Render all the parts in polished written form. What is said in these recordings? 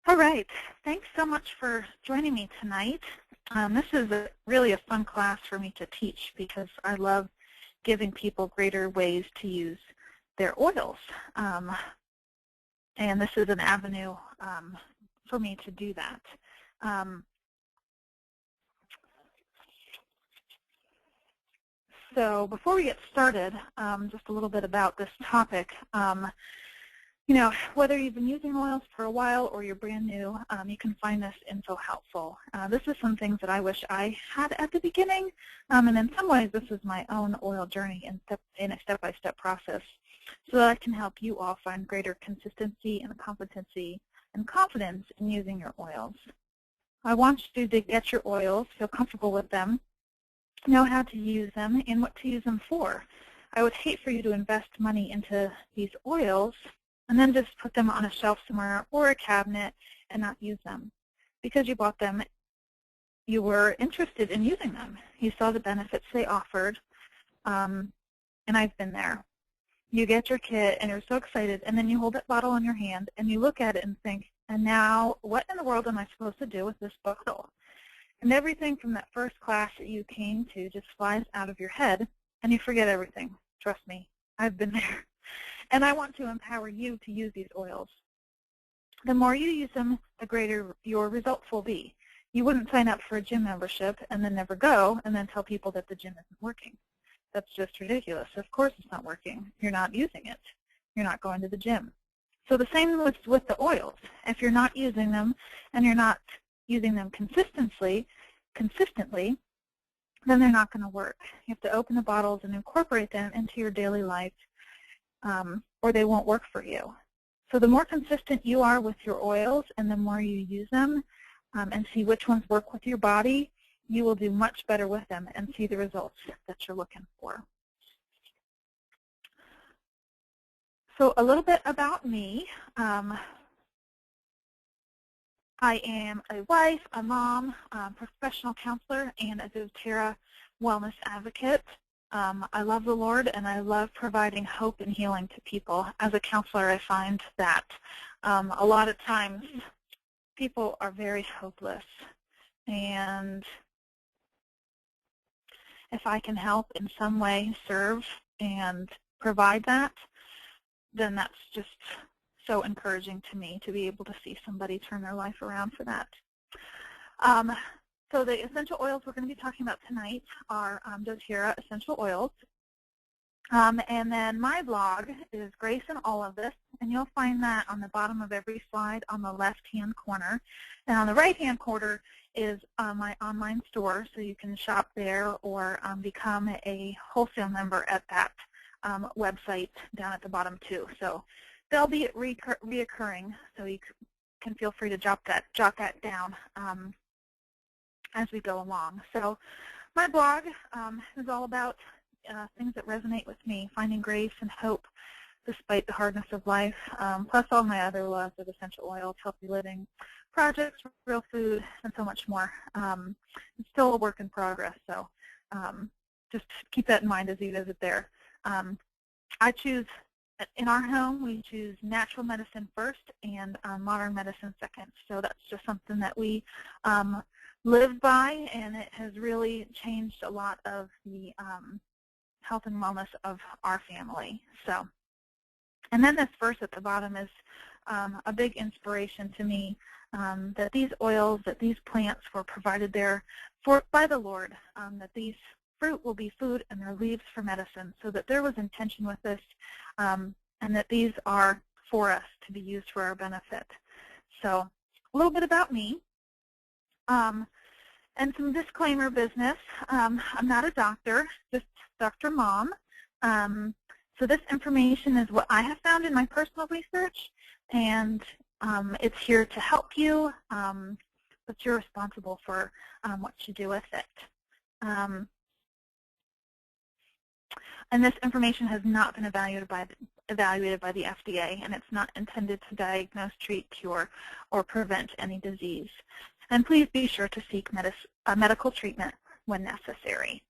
All right. Thanks so much for joining me tonight. This is really a fun class for me to teach because I love giving people greater ways to use their oils. And this is an avenue for me to do that. So before we get started, just a little bit about this topic. You know, whether you've been using oils for a while or you're brand new, you can find this info helpful. This is some things that I wish I had at the beginning, and in some ways this is my own oil journey in a step-by-step process so that I can help you all find greater consistency and competency and confidence in using your oils. I want you to get your oils, feel comfortable with them, know how to use them, and what to use them for. I would hate for you to invest money into these oils and then just put them on a shelf somewhere or a cabinet and not use them. Because you bought them, you were interested in using them. You saw the benefits they offered, and I've been there. You get your kit and you're so excited, and then you hold that bottle in your hand and you look at it and think, and now what in the world am I supposed to do with this bottle? And everything from that first class that you came to just flies out of your head and you forget everything. Trust me, I've been there. And I want to empower you to use these oils. The more you use them, the greater your results will be. You wouldn't sign up for a gym membership and then never go and then tell people that the gym isn't working. That's just ridiculous. Of course it's not working. You're not using it. You're not going to the gym. So the same with the oils. If you're not using them and you're not using them consistently, then they're not going to work. You have to open the bottles and incorporate them into your daily life, or they won't work for you. So the more consistent you are with your oils and the more you use them and see which ones work with your body, you will do much better with them and see the results that you're looking for. So a little bit about me. I am a wife, a mom, professional counselor, and a doTERRA wellness advocate. I love the Lord, and I love providing hope and healing to people. As a counselor, I find that a lot of times people are very hopeless. And if I can help in some way, serve and provide that, then that's just so encouraging to me to be able to see somebody turn their life around for that. So the essential oils we're going to be talking about tonight are doTERRA essential oils. And then my blog is Grace in All of This, and you'll find that on the bottom of every slide on the left-hand corner. And on the right-hand corner is my online store, so you can shop there or become a wholesale member at that website down at the bottom too. So they'll be reoccurring, so you can feel free to jot that down as we go along. So my blog is all about things that resonate with me, finding grace and hope despite the hardness of life, plus all my other loves of essential oils, healthy living, projects, real food, and so much more. It's still a work in progress, so just keep that in mind as you visit there. I choose, in our home, we choose natural medicine first and modern medicine second. So that's just something that we live by, and it has really changed a lot of the health and wellness of our family. So, and then this verse at the bottom is a big inspiration to me, that these oils, that these plants were provided there by the Lord, that these fruit will be food and their leaves for medicine, so that there was intention with this, and that these are for us to be used for our benefit. So a little bit about me, and some disclaimer business. I'm not a doctor, just Dr. Mom. So this information is what I have found in my personal research, and it's here to help you, but you're responsible for what you do with it. And this information has not been evaluated by the FDA, and it's not intended to diagnose, treat, cure, or prevent any disease. And please be sure to seek medical treatment when necessary.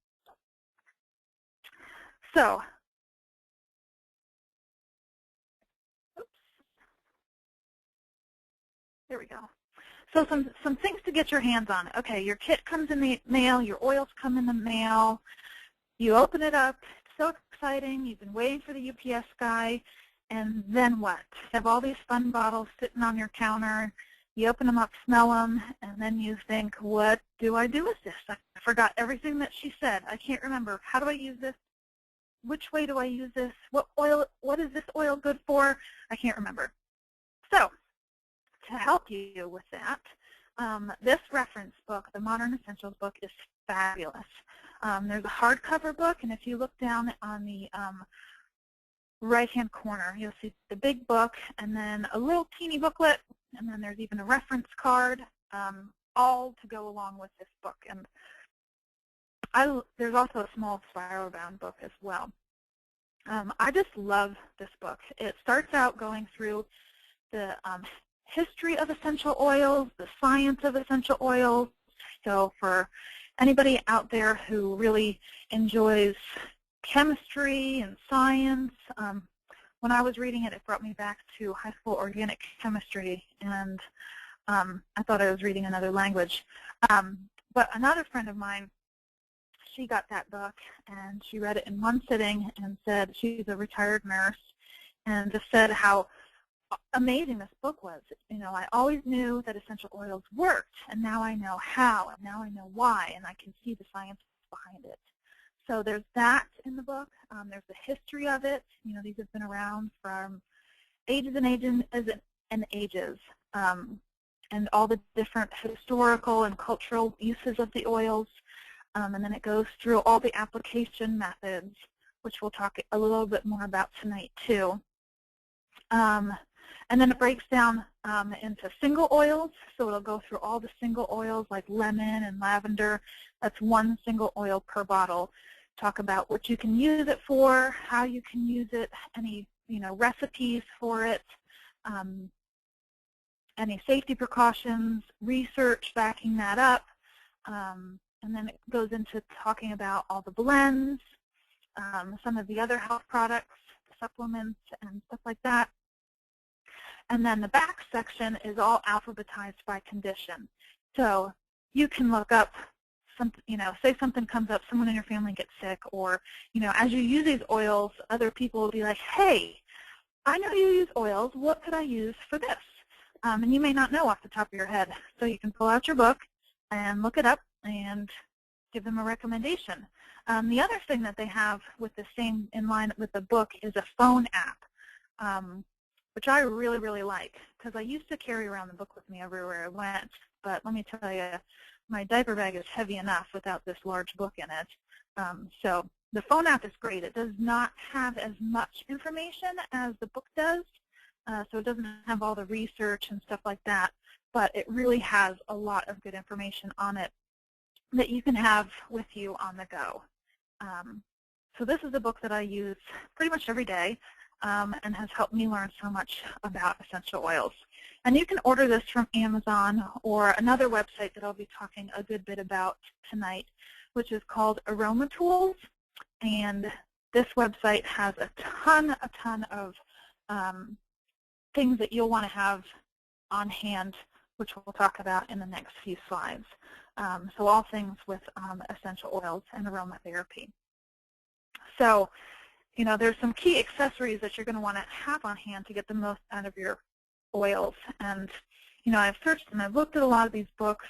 So, There we go. So some things to get your hands on. Okay, your kit comes in the mail. Your oils come in the mail. You open it up. It's so exciting. You've been waiting for the UPS guy. And then what? You have all these fun bottles sitting on your counter. You open them up, smell them, and then you think, what do I do with this? I forgot everything that she said. I can't remember. How do I use this? Which way do I use this? What is this oil good for? I can't remember. So to help you with that, this reference book, the Modern Essentials book, is fabulous. There's a hardcover book, and if you look down on the right-hand corner, you'll see the big book, and then a little teeny booklet, and then there's even a reference card, all to go along with this book. And there's also a small spiral-bound book as well. I just love this book. It starts out going through the history of essential oils, the science of essential oils. So for anybody out there who really enjoys chemistry and science, when I was reading it, it brought me back to high school organic chemistry, and I thought I was reading another language. But another friend of mine, she got that book, and she read it in one sitting and said, she's a retired nurse, and just said how amazing this book was. You know, I always knew that essential oils worked, and now I know how, and now I know why, and I can see the science behind it. So there's that in the book. There's the history of it. You know, these have been around from ages and ages, and all the different historical and cultural uses of the oils. And then it goes through all the application methods, which we'll talk a little bit more about tonight too. And then it breaks down into single oils, so it'll go through all the single oils like lemon and lavender. That's one single oil per bottle. Talk about what you can use it for, how you can use it, any recipes for it, any safety precautions, research backing that up, and then it goes into talking about all the blends, some of the other health products, supplements, and stuff like that. And then the back section is all alphabetized by condition. So you can look up something, say something comes up, someone in your family gets sick, or, as you use these oils, other people will be like, hey, I know you use oils. What could I use for this? And you may not know off the top of your head. So you can pull out your book and look it up and give them a recommendation. The other thing that they have with the same in line with the book is a phone app, which I really, really like, because I used to carry around the book with me everywhere I went. But let me tell you, my diaper bag is heavy enough without this large book in it. So the phone app is great. It does not have as much information as the book does, so it doesn't have all the research and stuff like that, but it really has a lot of good information on it that you can have with you on the go. So this is a book that I use pretty much every day, and has helped me learn so much about essential oils. And you can order this from Amazon or another website that I'll be talking a good bit about tonight, which is called Aromatools. And this website has a ton of things that you'll want to have on hand, which we'll talk about in the next few slides. So all things with essential oils and aromatherapy. So, there's some key accessories that you're going to want to have on hand to get the most out of your oils. And, I've searched and I've looked at a lot of these books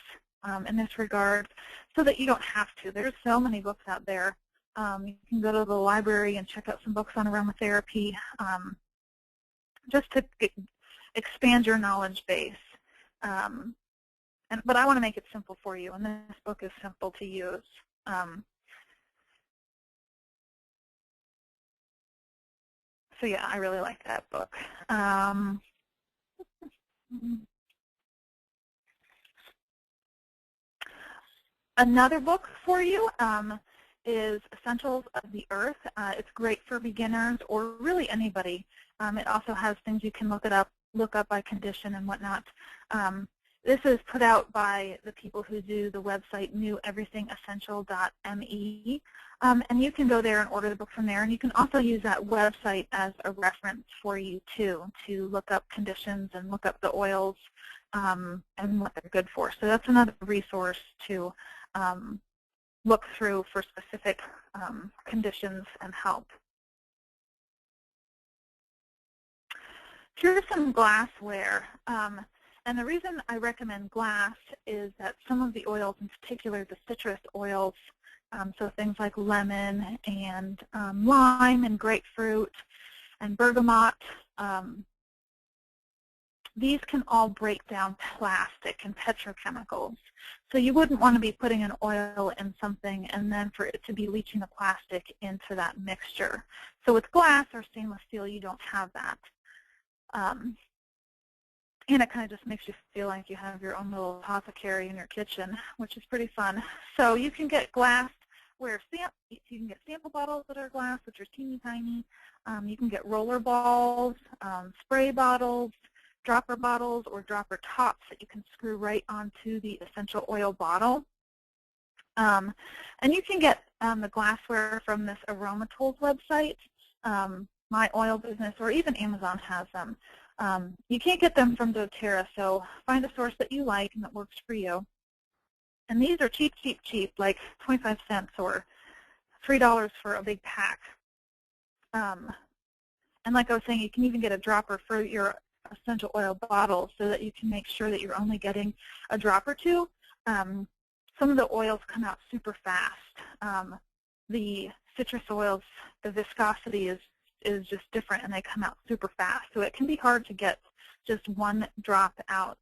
in this regard so that you don't have to. There's so many books out there. You can go to the library and check out some books on aromatherapy just to expand your knowledge base. But I want to make it simple for you, and this book is simple to use. So yeah, I really like that book. Another book for you is Essentials of the Earth. It's great for beginners or really anybody. It also has things you can look up by condition and whatnot. This is put out by the people who do the website neweverythingessential.me, and you can go there and order the book from there. And you can also use that website as a reference for you too, to look up conditions and look up the oils and what they're good for. So that's another resource to look through for specific conditions and help. Here's some glassware. And the reason I recommend glass is that some of the oils, in particular the citrus oils, so things like lemon and lime and grapefruit and bergamot, these can all break down plastic and petrochemicals. So you wouldn't want to be putting an oil in something and then for it to be leaching the plastic into that mixture. So with glass or stainless steel, you don't have that. And it kind of just makes you feel like you have your own little apothecary in your kitchen, which is pretty fun. So you can get glass where you can get sample bottles that are glass, which are teeny tiny. You can get roller balls, spray bottles, dropper bottles, or dropper tops that you can screw right onto the essential oil bottle. And you can get the glassware from this Aromatools website. My oil business, or even Amazon has them. You can't get them from doTERRA, so find a source that you like and that works for you. And these are cheap, cheap, cheap, like 25 cents or $3 for a big pack. And like I was saying, you can even get a dropper for your essential oil bottle so that you can make sure that you're only getting a drop or two. Some of the oils come out super fast. The citrus oils, the viscosity is just different, and they come out super fast. So it can be hard to get just one drop out.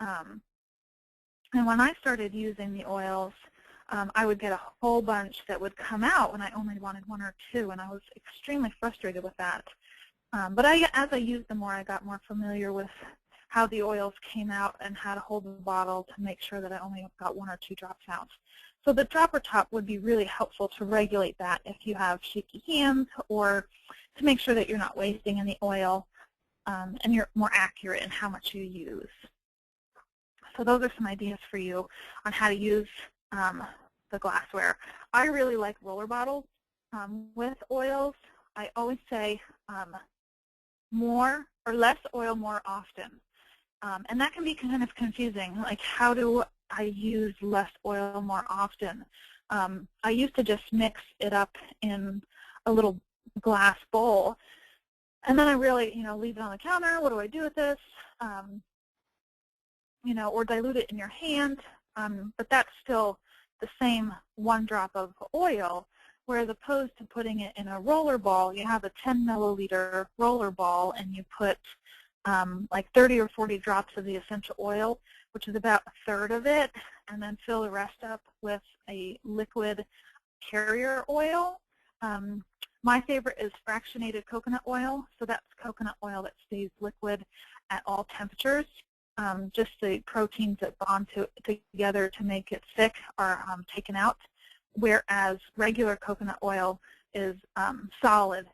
And when I started using the oils, I would get a whole bunch that would come out when I only wanted one or two, and I was extremely frustrated with that. But as I used them more, I got more familiar with how the oils came out and how to hold the bottle to make sure that I only got one or two drops out. So the dropper top would be really helpful to regulate that if you have shaky hands, or to make sure that you're not wasting any oil and you're more accurate in how much you use. So those are some ideas for you on how to use the glassware. I really like roller bottles with oils. I always say more or less oil more often. And that can be kind of confusing. Like, how do I use less oil more often? I used to just mix it up in a little glass bowl, and then I really, leave it on the counter. What do I do with this? Or dilute it in your hand. But that's still the same one drop of oil, whereas opposed to putting it in a roller ball, you have a 10 milliliter roller ball, and you put like 30 or 40 drops of the essential oil, which is about a third of it, and then fill the rest up with a liquid carrier oil. My favorite is fractionated coconut oil, so that's coconut oil that stays liquid at all temperatures. Just the proteins that bond together to make it thick are taken out, whereas regular coconut oil is solid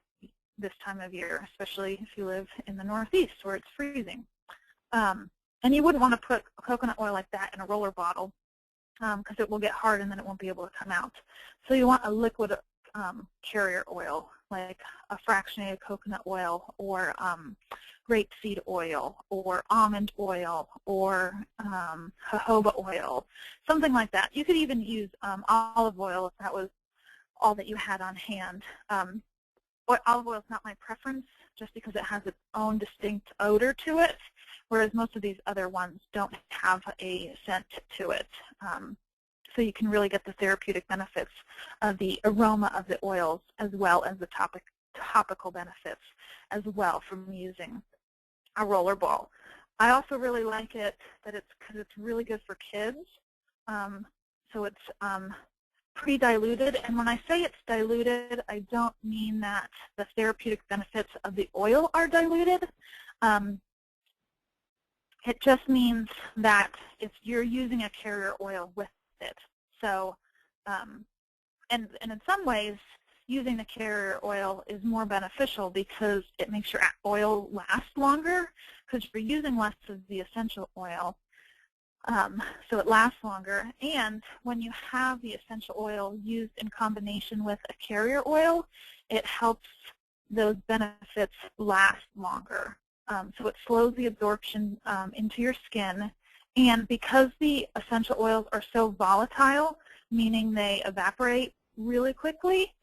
this time of year, especially if you live in the Northeast where it's freezing. And you wouldn't want to put coconut oil like that in a roller bottle because it will get hard and then it won't be able to come out. So you want a liquid carrier oil, like a fractionated coconut oil, or rapeseed oil, or almond oil, or jojoba oil, something like that. You could even use olive oil if that was all that you had on hand. Olive oil is not my preference just because it has its own distinct odor to it, whereas most of these other ones don't have a scent to it. So you can really get the therapeutic benefits of the aroma of the oils, as well as the topical benefits as well from using a roller ball. I also really like it because it's really good for kids. So it's pre-diluted, and when I say it's diluted, I don't mean that the therapeutic benefits of the oil are diluted. It just means that if you're using a carrier oil with it. So, and in some ways, using the carrier oil is more beneficial because it makes your oil last longer because you're using less of the essential oil. So it lasts longer, and when you have the essential oil used in combination with a carrier oil, it helps those benefits last longer. So it slows the absorption into your skin. And because the essential oils are so volatile, meaning they evaporate really quickly,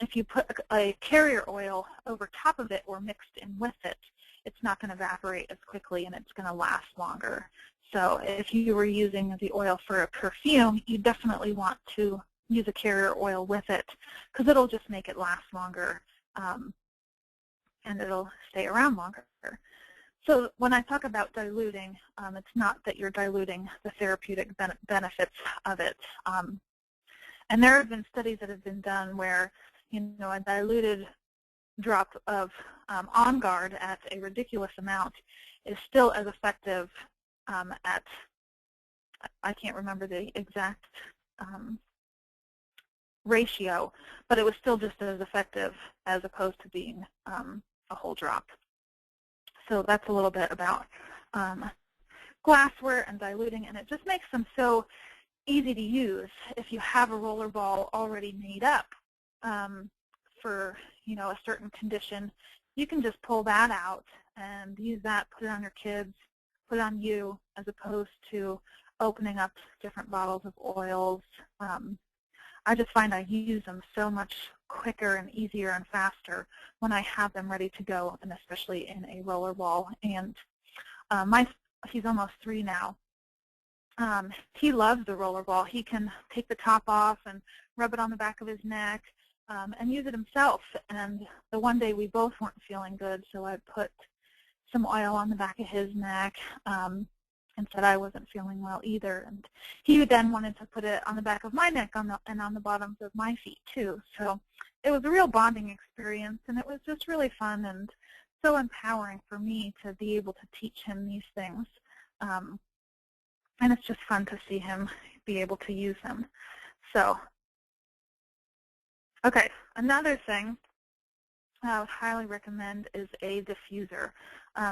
if you put a carrier oil over top of it or mixed in with it, it's not going to evaporate as quickly and it's going to last longer. So if you were using the oil for a perfume, you definitely want to use a carrier oil with it because it'll just make it last longer and it'll stay around longer. So when I talk about diluting, it's not that you're diluting the therapeutic benefits of it. And there have been studies that have been done where, a diluted drop of On Guard at a ridiculous amount is still as effective at, I can't remember the exact ratio, but it was still just as effective as opposed to being a whole drop. So that's a little bit about glassware and diluting, and it just makes them so easy to use. If you have a roller ball already made up for a certain condition, you can just pull that out and use that, put it on your kids, put it on you, as opposed to opening up different bottles of oils. I just find I use them so much quicker and easier and faster when I have them ready to go, and especially in a roller ball. And he's almost 3 now. He loves the roller ball. He can take the top off and rub it on the back of his neck and use it himself. And the one day we both weren't feeling good, so I put some oil on the back of his neck and said I wasn't feeling well either. And he then wanted to put it on the back of my neck and on the bottoms of my feet too. So it was a real bonding experience, and it was just really fun and so empowering for me to be able to teach him these things. And it's just fun to see him be able to use them. So, okay, another thing I would highly recommend is a diffuser.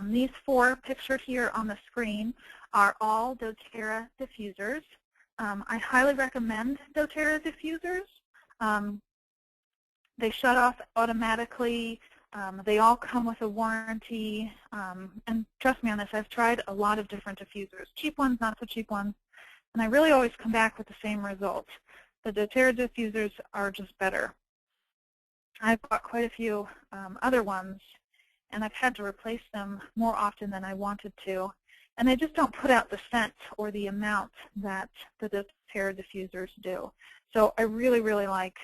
These 4 pictured here on the screen are all doTERRA diffusers. I highly recommend doTERRA diffusers. They shut off automatically. They all come with a warranty. And trust me on this, I've tried a lot of different diffusers, cheap ones, not so cheap ones, and I really always come back with the same result. The doTERRA diffusers are just better. I've bought quite a few other ones, and I've had to replace them more often than I wanted to. And they just don't put out the scent or the amount that the doTERRA diffusers do. So I really, really like,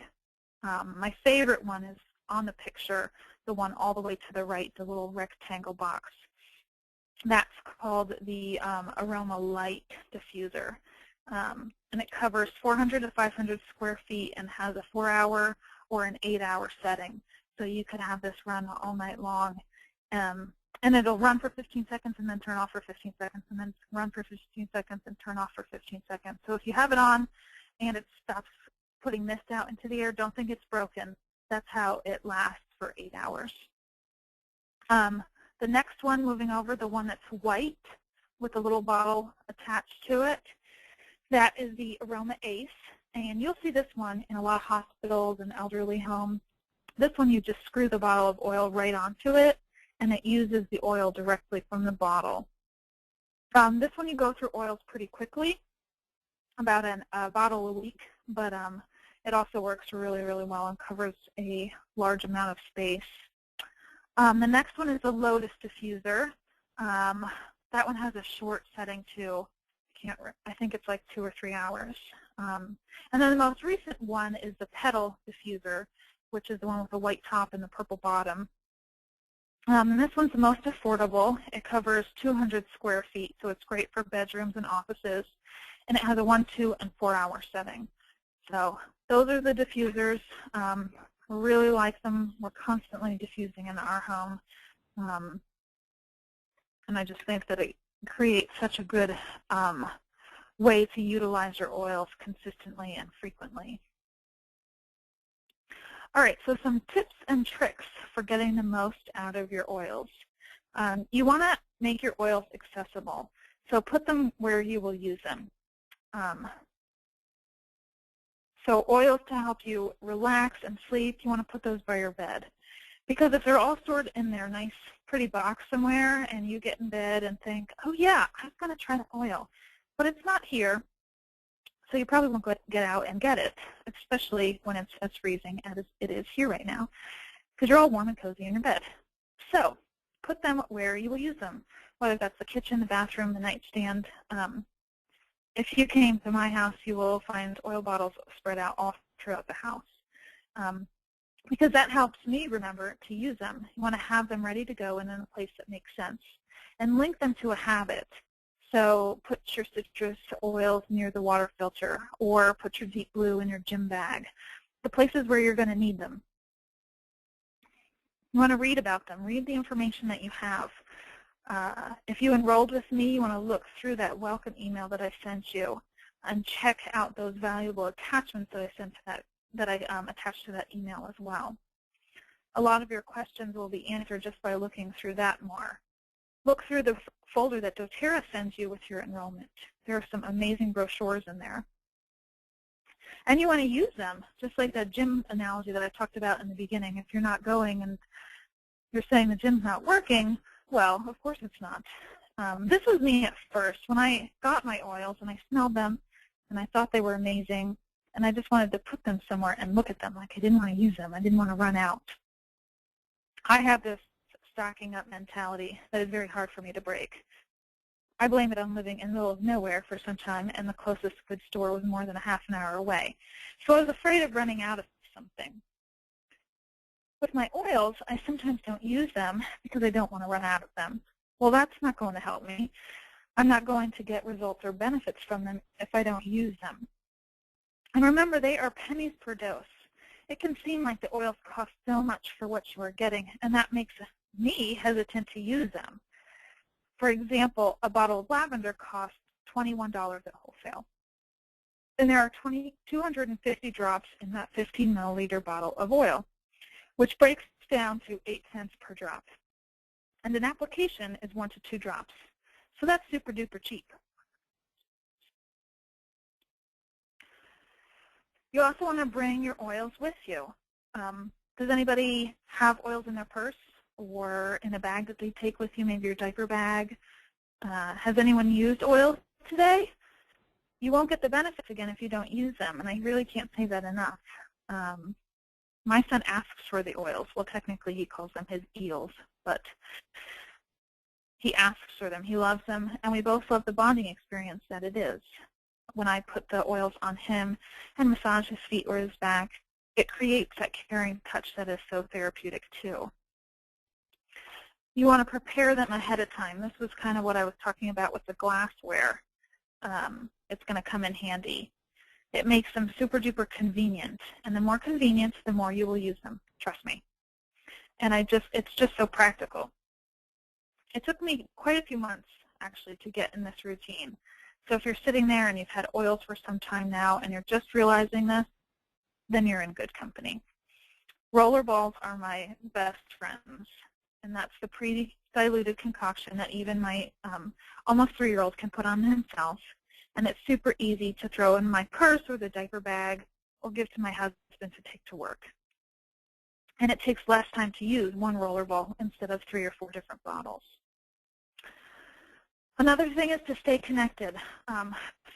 my favorite one is on the picture, the one all the way to the right, the little rectangle box. That's called the Aroma Light diffuser. And it covers 400 to 500 square feet and has a 4-hour or an 8-hour setting. So you could have this run all night long. And it'll run for 15 seconds and then turn off for 15 seconds and then run for 15 seconds and turn off for 15 seconds. So if you have it on and it stops putting mist out into the air, don't think it's broken. That's how it lasts for 8 hours. The next one, moving over, the one that's white with a little bottle attached to it, that is the Aroma Ace. And you'll see this one in a lot of hospitals and elderly homes. This one, you just screw the bottle of oil right onto it, and it uses the oil directly from the bottle. This one, you go through oils pretty quickly, about a bottle a week, but it also works really, really well and covers a large amount of space. The next one is the Lotus diffuser. That one has a short setting too. I think it's like 2 or 3 hours. And then the most recent one is the Petal diffuser, which is the one with the white top and the purple bottom. And this one's the most affordable. It covers 200 square feet, so it's great for bedrooms and offices. And it has a 1, 2, and 4-hour setting. So those are the diffusers. Really like them. We're constantly diffusing in our home. And I just think that it creates such a good way to utilize your oils consistently and frequently. All right, so some tips and tricks for getting the most out of your oils. You want to make your oils accessible. So put them where you will use them. So oils to help you relax and sleep, you want to put those by your bed. Because if they're all stored in their nice, pretty box somewhere, and you get in bed and think, oh yeah, I'm going to try the oil, but it's not here, so you probably won't get out and get it, especially when it's as freezing as it is here right now, because you're all warm and cozy in your bed. So put them where you will use them, whether that's the kitchen, the bathroom, the nightstand. If you came to my house, you will find oil bottles spread out all throughout the house. Because that helps me remember to use them. You want to have them ready to go and in a place that makes sense. And link them to a habit. So put your citrus oils near the water filter, or put your deep blue in your gym bag, the places where you're going to need them. You want to read about them. Read the information that you have. If you enrolled with me, you want to look through that welcome email that I sent you and check out those valuable attachments that I sent to that I attached to that email as well. A lot of your questions will be answered just by looking through that more. Look through the folder that doTERRA sends you with your enrollment. There are some amazing brochures in there. And you want to use them, just like that gym analogy that I talked about in the beginning. If you're not going and you're saying the gym's not working, well, of course it's not. This was me at first. When I got my oils and I smelled them and I thought they were amazing, and I just wanted to put them somewhere and look at them like I didn't want to use them. I didn't want to run out. I have this stocking up mentality that is very hard for me to break. I blame it on living in the middle of nowhere for some time, and the closest good store was more than a half an hour away. So I was afraid of running out of something. With my oils, I sometimes don't use them because I don't want to run out of them. Well, that's not going to help me. I'm not going to get results or benefits from them if I don't use them. And remember, they are pennies per dose. It can seem like the oils cost so much for what you are getting, and that makes me hesitant to use them. For example, a bottle of lavender costs $21 at wholesale. And there are 250 drops in that 15 milliliter bottle of oil, which breaks down to 8 cents per drop. And an application is 1 to 2 drops. So that's super duper cheap. You also want to bring your oils with you. Does anybody have oils in their purse or in a bag that they take with you, maybe your diaper bag? Has anyone used oils today? You won't get the benefits again if you don't use them, and I really can't say that enough. My son asks for the oils. Well, technically he calls them his eels, but he asks for them. He loves them, and we both love the bonding experience that it is. When I put the oils on him and massage his feet or his back, it creates that caring touch that is so therapeutic too. You want to prepare them ahead of time. This was kind of what I was talking about with the glassware. It's going to come in handy. It makes them super duper convenient, and the more convenient, the more you will use them. Trust me. And it's just so practical. It took me quite a few months actually to get in this routine. So if you're sitting there and you've had oils for some time now and you're just realizing this, then you're in good company. Roller balls are my best friends, and that's the pre-diluted concoction that even my almost 3-year-old can put on himself. And it's super easy to throw in my purse or the diaper bag or give to my husband to take to work. And it takes less time to use one roller ball instead of 3 or 4 different bottles. Another thing is to stay connected.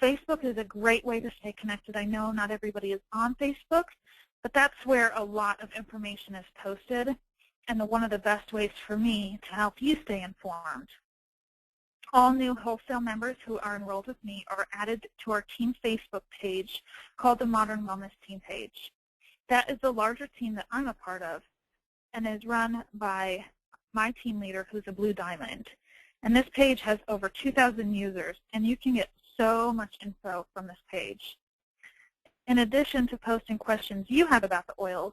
Facebook is a great way to stay connected. I know not everybody is on Facebook, but that's where a lot of information is posted, and one of the best ways for me to help you stay informed. All new wholesale members who are enrolled with me are added to our team Facebook page called the Modern Wellness Team page. That is the larger team that I'm a part of and is run by my team leader, who's a Blue Diamond. And this page has over 2,000 users, and you can get so much info from this page. In addition to posting questions you have about the oils,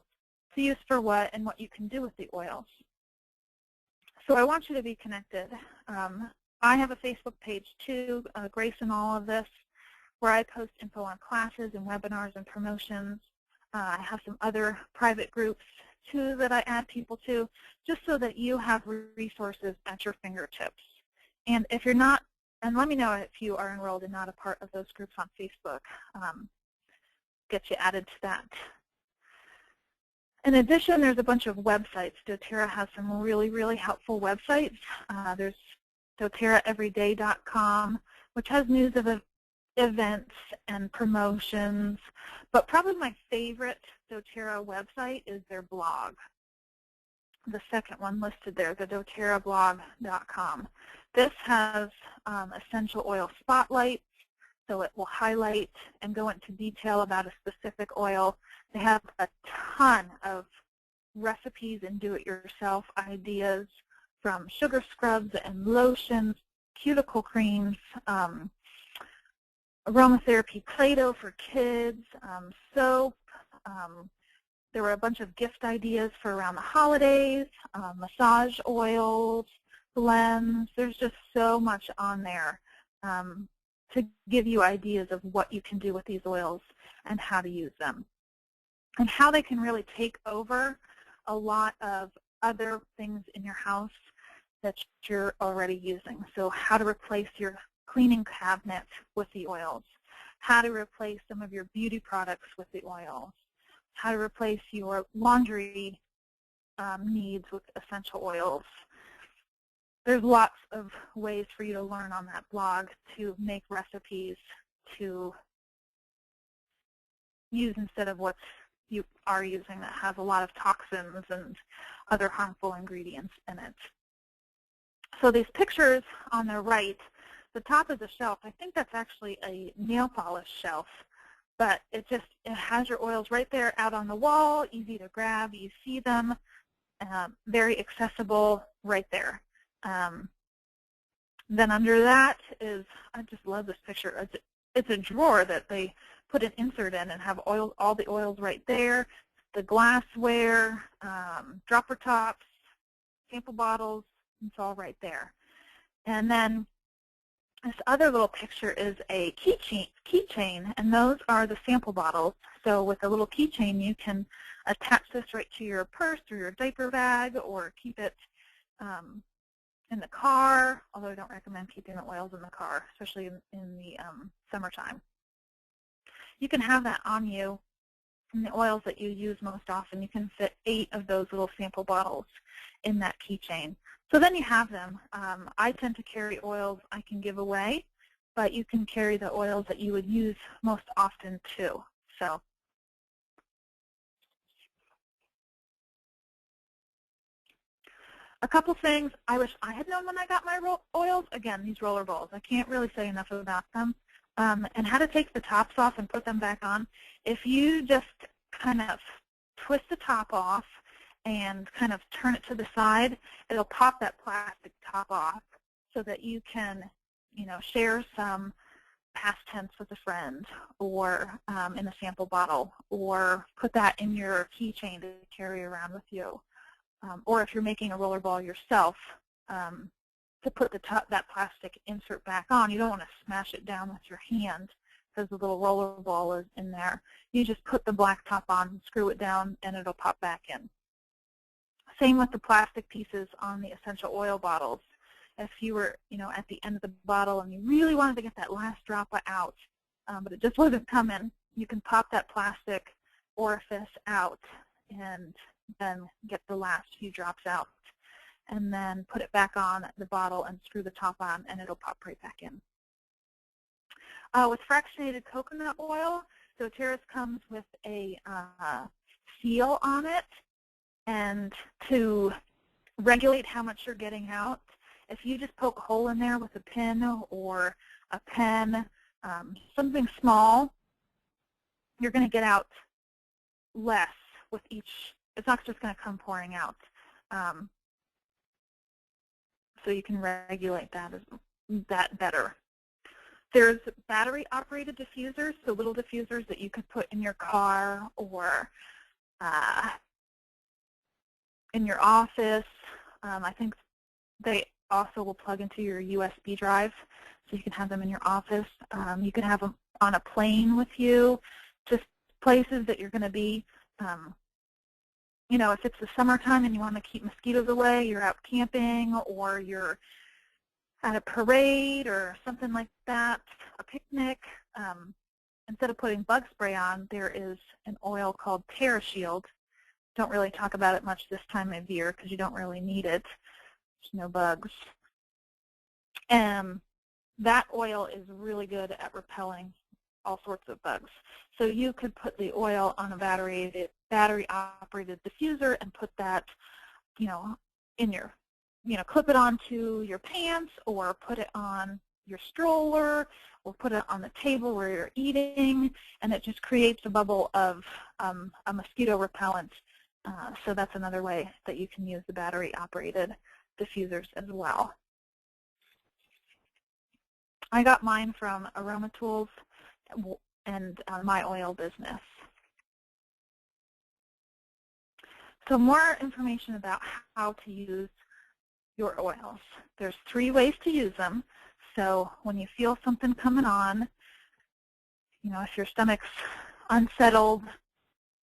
to use for what and what you can do with the oils. So I want you to be connected. I have a Facebook page too, Grace in All of This, where I post info on classes and webinars and promotions. I have some other private groups too that I add people to, just so that you have resources at your fingertips. And if you're not, and let me know if you are enrolled and not a part of those groups on Facebook, get you added to that. In addition, there's a bunch of websites. doTERRA has some really, really helpful websites. There's doTERRAeveryday.com, which has news of events and promotions. But probably my favorite doTERRA website is their blog. The second one listed there, the doTERRAblog.com. This has essential oil spotlights, so it will highlight and go into detail about a specific oil. They have a ton of recipes and do-it-yourself ideas, from sugar scrubs and lotions, cuticle creams, aromatherapy Play-Doh for kids, soap. There were a bunch of gift ideas for around the holidays, massage oils, blends. There's just so much on there to give you ideas of what you can do with these oils and how to use them, and how they can really take over a lot of other things in your house that you're already using. So how to replace your cleaning cabinet with the oils, how to replace some of your beauty products with the oils, how to replace your laundry needs with essential oils. There's lots of ways for you to learn on that blog to make recipes to use instead of what you are using that has a lot of toxins and other harmful ingredients in it. So these pictures on the right, the top is a shelf. I think that's actually a nail polish shelf, but it has your oils right there out on the wall, easy to grab. You see them, very accessible right there. Then under that is, I just love this picture. It's a drawer that they put an insert in and have all the oils right there, the glassware, dropper tops, sample bottles, it's all right there. And then this other little picture is a keychain, and those are the sample bottles. So with a little keychain, you can attach this right to your purse or your diaper bag, or keep it in the car, although I don't recommend keeping the oils in the car, especially in the summertime. You can have that on you, and the oils that you use most often, you can fit 8 of those little sample bottles in that keychain. So then you have them. I tend to carry oils I can give away, but you can carry the oils that you would use most often too. So a couple things I wish I had known when I got my oils. Again, these roller balls. I can't really say enough about them. And how to take the tops off and put them back on. If you just kind of twist the top off and kind of turn it to the side, it'll pop that plastic top off so that you can, share some past tense with a friend, or in a sample bottle, or put that in your keychain to carry around with you. Or if you're making a roller ball yourself, to put that plastic insert back on, you don't want to smash it down with your hand because the little roller ball is in there. You just put the black top on, screw it down, and it'll pop back in. Same with the plastic pieces on the essential oil bottles. If you were, at the end of the bottle and you really wanted to get that last drop out, but it just wasn't coming, you can pop that plastic orifice out and then get the last few drops out, and then put it back on the bottle and screw the top on, and it'll pop right back in. With fractionated coconut oil, doTERRA's comes with a seal on it, and to regulate how much you're getting out, if you just poke a hole in there with a pin or a pen, something small, you're going to get out less with each. It's not just going to come pouring out. So you can regulate that better. There's battery-operated diffusers, so little diffusers that you could put in your car or in your office. I think they also will plug into your USB drive, so you can have them in your office. You can have them on a plane with you, just places that you're going to be. If it's the summertime and you want to keep mosquitoes away, you're out camping, or you're at a parade or something like that, a picnic, instead of putting bug spray on, there is an oil called TerraShield don't really talk about it much this time of year because you don't really need it. There's no bugs. That oil is really good at repelling all sorts of bugs. So you could put the oil on a battery-operated diffuser and put that, in your, clip it onto your pants or put it on your stroller or put it on the table where you're eating, and it just creates a bubble of a mosquito repellent. So that's another way that you can use the battery-operated diffusers as well. I got mine from Aroma Tools and my oil business. So more information about how to use your oils. There's 3 ways to use them. So when you feel something coming on, if your stomach's unsettled,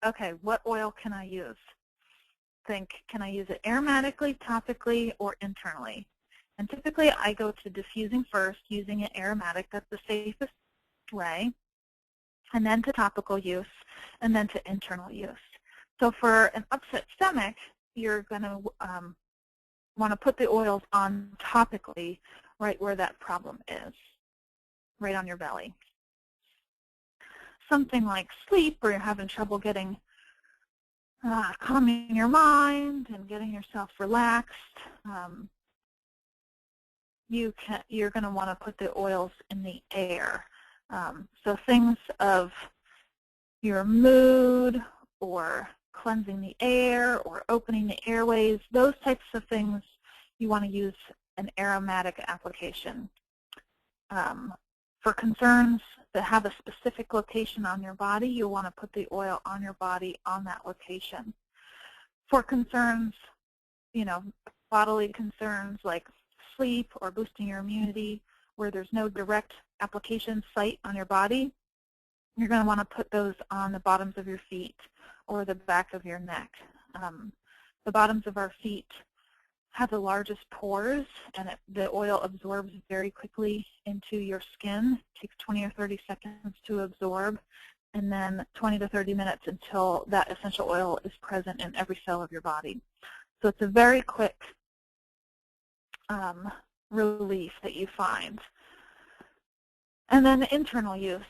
okay, what oil can I use? Think, can I use it aromatically, topically, or internally? And typically I go to diffusing first, using it aromatic. That's the safest way. And then to topical use, and then to internal use. So for an upset stomach, you're going to want to put the oils on topically right where that problem is, right on your belly. Something like sleep, where you're having trouble getting calming your mind and getting yourself relaxed, you're going to want to put the oils in the air. So things of your mood or cleansing the air or opening the airways, those types of things, you want to use an aromatic application. For concerns that have a specific location on your body, you'll want to put the oil on your body on that location. For concerns, bodily concerns like sleep or boosting your immunity, where there's no direct application site on your body, you're going to want to put those on the bottoms of your feet or the back of your neck. The bottoms of our feet have the largest pores, and the oil absorbs very quickly into your skin. It takes 20 or 30 seconds to absorb, and then 20 to 30 minutes until that essential oil is present in every cell of your body. So it's a very quick relief that you find. And then internal use.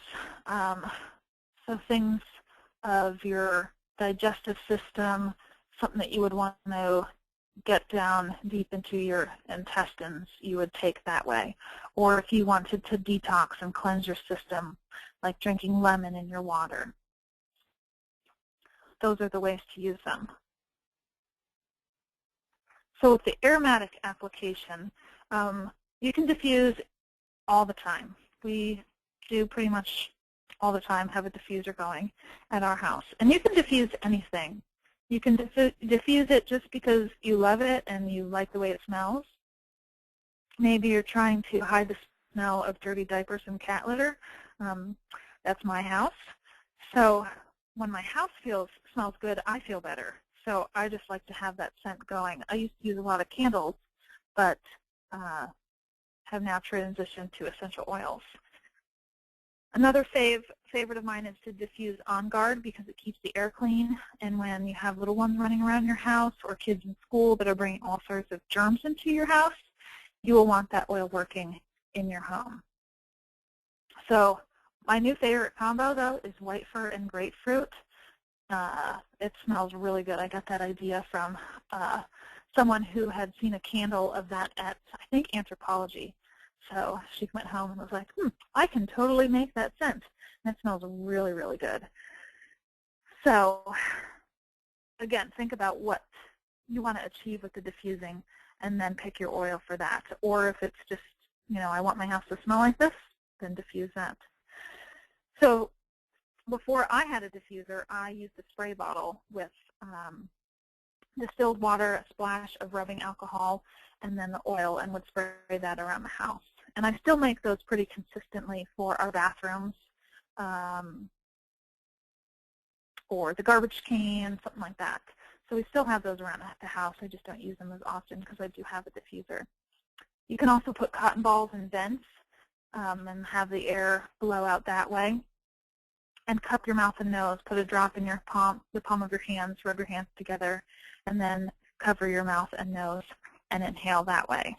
So things of your digestive system, something that you would want to get down deep into your intestines, you would take that way. Or if you wanted to detox and cleanse your system, like drinking lemon in your water. Those are the ways to use them. So with the aromatic application, you can diffuse all the time. We do pretty much all the time have a diffuser going at our house. And you can diffuse anything. You can diffuse it just because you love it and you like the way it smells. Maybe you're trying to hide the smell of dirty diapers and cat litter. That's my house. So when my house smells good, I feel better. So I just like to have that scent going. I used to use a lot of candles, but have now transitioned to essential oils. Another favorite of mine is to diffuse on guard because it keeps the air clean. And when you have little ones running around your house or kids in school that are bringing all sorts of germs into your house, you will want that oil working in your home. So my new favorite combo, though, is white fir and grapefruit. It smells really good. I got that idea from someone who had seen a candle of that at, I think, Anthropology. So she went home and was like, I can totally make that scent. And it smells really, really good. So again, think about what you want to achieve with the diffusing and then pick your oil for that. Or if it's just, I want my house to smell like this, then diffuse that. So before I had a diffuser, I used a spray bottle with distilled water, a splash of rubbing alcohol, and then the oil, and would spray that around the house. And I still make those pretty consistently for our bathrooms or the garbage can, something like that. So we still have those around the house. I just don't use them as often because I do have a diffuser. You can also put cotton balls in vents and have the air blow out that way. and cup your mouth and nose. Put a drop in your palm, the palm of your hands, rub your hands together, and then cover your mouth and nose and inhale that way.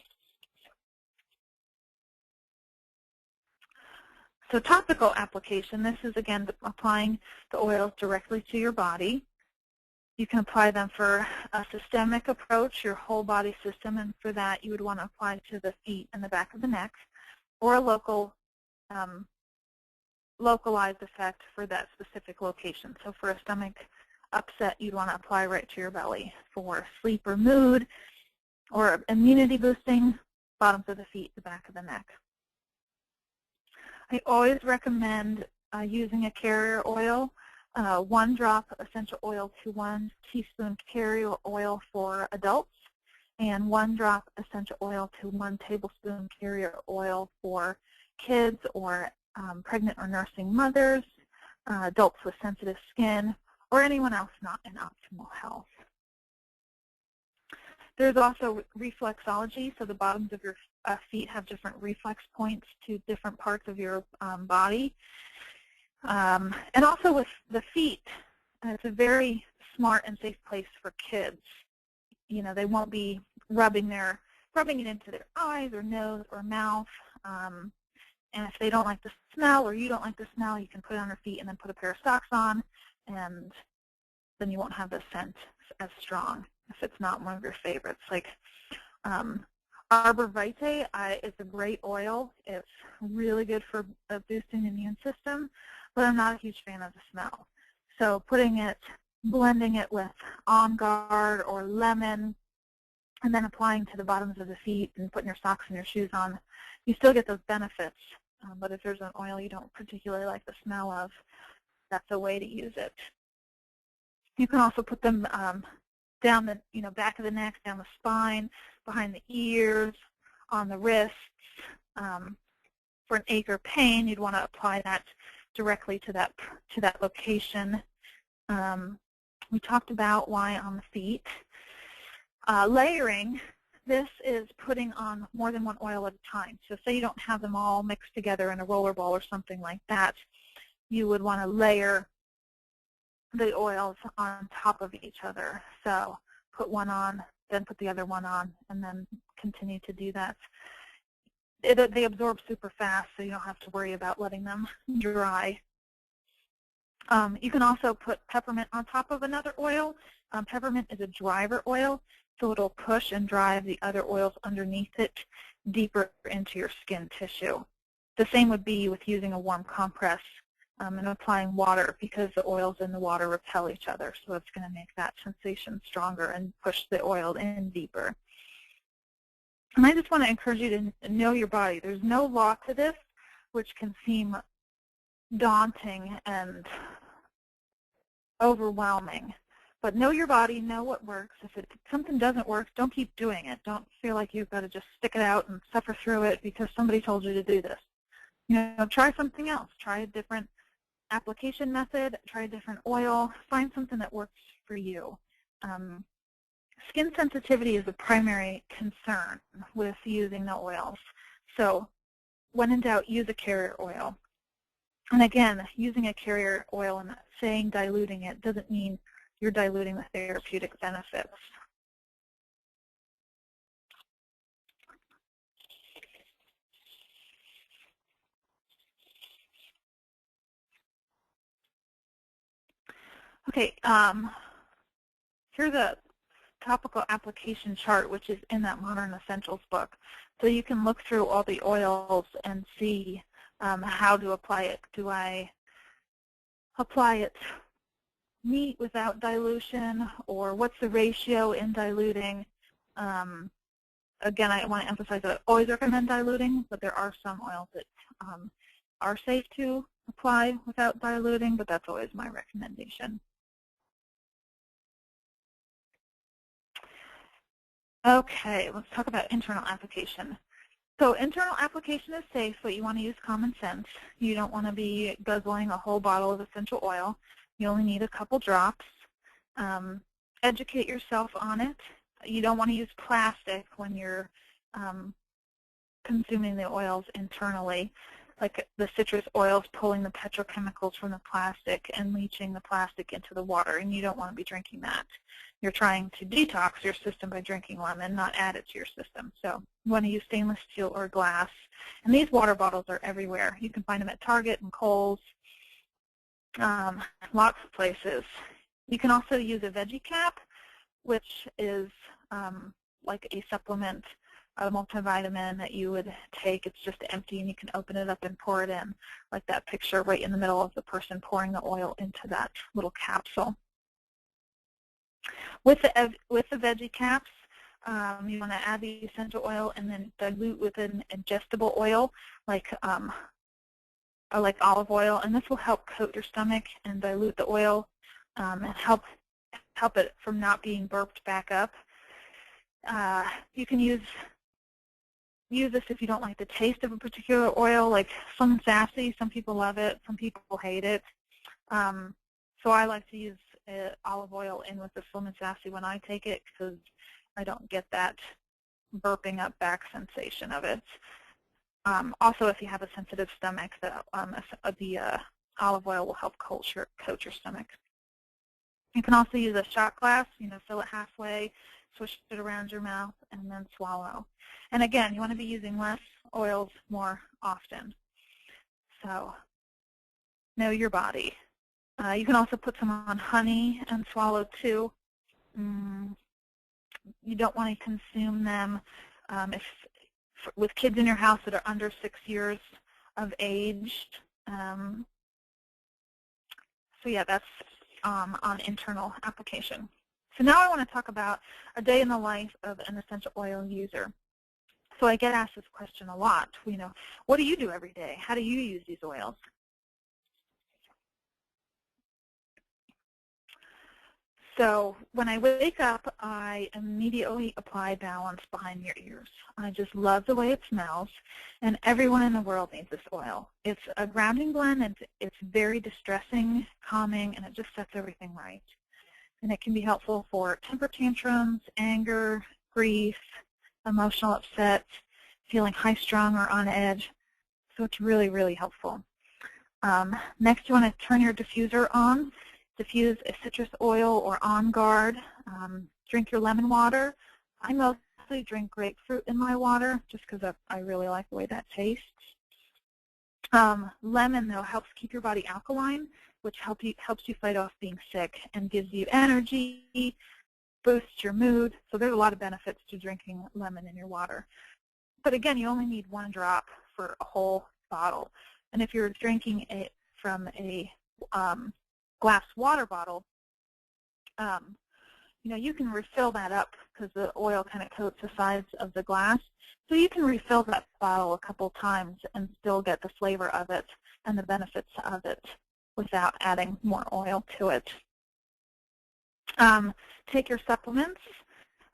So topical application, this is again applying the oils directly to your body. You can apply them for a systemic approach, your whole body system, and for that you would want to apply to the feet and the back of the neck, or a localized effect for that specific location. So for a stomach upset, you'd want to apply right to your belly. For sleep or mood or immunity boosting, bottoms of the feet, the back of the neck. I always recommend using a carrier oil, 1 drop essential oil to 1 teaspoon carrier oil for adults, and 1 drop essential oil to 1 tablespoon carrier oil for kids or pregnant or nursing mothers, adults with sensitive skin, or anyone else not in optimal health. There's also reflexology, so the bottoms of your feet have different reflex points to different parts of your body. And also with the feet, it's a very smart and safe place for kids. You know, they won't be rubbing it into their eyes or nose or mouth. And if they don't like the smell or you don't like the smell, you can put it on your feet and then put a pair of socks on, and then you won't have the scent as strong if it's not one of your favorites. Like Arbor Vitae is a great oil. It's really good for boosting the immune system, but I'm not a huge fan of the smell. So blending it with On Guard or lemon, and then applying to the bottoms of the feet and putting your socks and your shoes on, you still get those benefits. But if there's an oil you don't particularly like the smell of, that's a way to use it. You can also put them down the back of the neck, down the spine, behind the ears, on the wrists. For an ache or pain, you'd want to apply that directly to that location. We talked about why on the feet. Layering, this is putting on more than 1 oil at a time. So say you don't have them all mixed together in a roller ball or something like that. You would want to layer the oils on top of each other. So put one on, then put the other one on, and then continue to do that. They absorb super fast, so you don't have to worry about letting them dry. You can also put peppermint on top of another oil. Peppermint is a driver oil, so it'll push and drive the other oils underneath it deeper into your skin tissue. The same would be with using a warm compress and applying water, because the oils in the water repel each other, so it's going to make that sensation stronger and push the oil in deeper. And I just want to encourage you to know your body. There's no law to this, which can seem daunting and overwhelming. But know your body, know what works. If something doesn't work, don't keep doing it. Don't feel like you've got to just stick it out and suffer through it because somebody told you to do this. Try something else. Try a different application method. Try a different oil. Find something that works for you. Skin sensitivity is a primary concern with using the oils. So when in doubt, use a carrier oil. And again, using a carrier oil and saying diluting it doesn't mean you're diluting the therapeutic benefits. Okay, here's a topical application chart, which is in that Modern Essentials book. So you can look through all the oils and see how to apply it. Do I apply it neat without dilution, or what's the ratio in diluting? Again, I want to emphasize that I always recommend diluting, but there are some oils that are safe to apply without diluting, but that's always my recommendation. Okay, let's talk about internal application. So internal application is safe, but you want to use common sense. You don't want to be guzzling a whole bottle of essential oil. You only need a couple drops. Educate yourself on it. You don't want to use plastic when you're consuming the oils internally. like the citrus oils pulling the petrochemicals from the plastic and leaching the plastic into the water, and you don't want to be drinking that. You're trying to detox your system by drinking lemon, not add it to your system. So you want to use stainless steel or glass. And these water bottles are everywhere. You can find them at Target and Kohl's, lots of places. You can also use a veggie cap, which is like a supplement, a multivitamin that you would take. It's just empty, and you can open it up and pour it in, like that picture right in the middle of the person pouring the oil into that little capsule. With the veggie caps, you want to add the essential oil and then dilute with an ingestible oil like olive oil, and this will help coat your stomach and dilute the oil and help it from not being burped back up. You can use this if you don't like the taste of a particular oil, like Slim and Sassy. Some people love it, some people hate it. So I like to use olive oil in with the Slim and Sassy when I take it because I don't get that burping up back sensation of it. Also, if you have a sensitive stomach, the olive oil will help coat your stomach. You can also use a shot glass, fill it halfway, swish it around your mouth, and then swallow. And again, you want to be using less oils more often. So know your body. You can also put some on honey and swallow too. You don't want to consume them with kids in your house that are under 6 years of age. So yeah, that's on internal application. So now I want to talk about a day in the life of an essential oil user. So I get asked this question a lot. What do you do every day? How do you use these oils? So when I wake up, I immediately apply Balance behind your ears. I just love the way it smells, and everyone in the world needs this oil. It's a grounding blend, and it's very distressing, calming, and it just sets everything right. And it can be helpful for temper tantrums, anger, grief, emotional upset, feeling high-strung or on edge. So it's really, really helpful. Next, you want to turn your diffuser on. Diffuse a citrus oil or On Guard. Drink your lemon water. I mostly drink grapefruit in my water just because I really like the way that tastes. Lemon, though, helps keep your body alkaline, which helps you fight off being sick and gives you energy, boosts your mood. So there's a lot of benefits to drinking lemon in your water. But again, you only need 1 drop for a whole bottle. And if you're drinking it from a glass water bottle, you can refill that up because the oil kind of coats the sides of the glass. So you can refill that bottle a couple times and still get the flavor of it and the benefits of it without adding more oil to it. Take your supplements.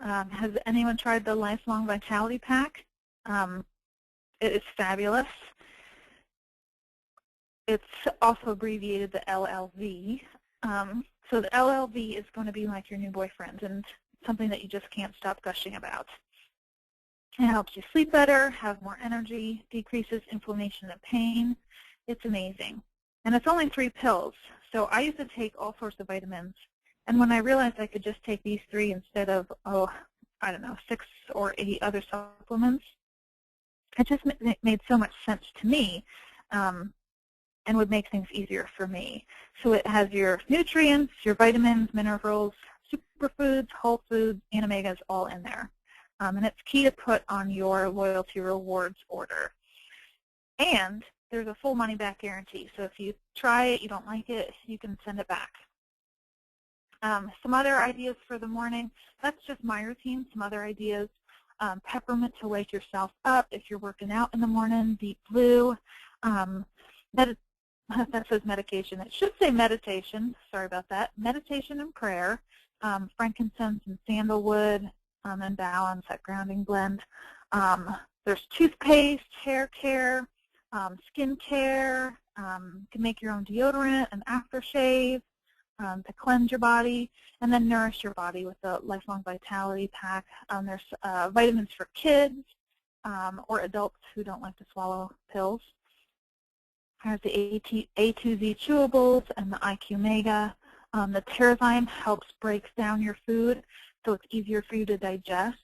Has anyone tried the Lifelong Vitality Pack? It is fabulous. It's also abbreviated the LLV. So the LLV is going to be like your new boyfriend and something that you just can't stop gushing about. It helps you sleep better, have more energy, decreases inflammation and pain. It's amazing. And it's only 3 pills. So I used to take all sorts of vitamins. And when I realized I could just take these 3 instead of, 6 or 8 other supplements, it just made so much sense to me. And would make things easier for me. So it has your nutrients, your vitamins, minerals, superfoods, whole foods, and omegas all in there. And it's key to put on your loyalty rewards order. And there's a full money-back guarantee. So if you try it, you don't like it, you can send it back. Some other ideas for the morning. That's just my routine. Some other ideas. Peppermint to wake yourself up if you're working out in the morning. Deep blue. That says medication. It should say meditation. Sorry about that. Meditation and prayer. Frankincense and sandalwood, and Balance, that grounding blend. There's toothpaste, hair care, skin care. You can make your own deodorant and aftershave to cleanse your body, and then nourish your body with the Lifelong Vitality Pack. There's vitamins for kids or adults who don't like to swallow pills. There's the A2Z chewables and the IQ Mega. The Terrazyme helps break down your food, so it's easier for you to digest.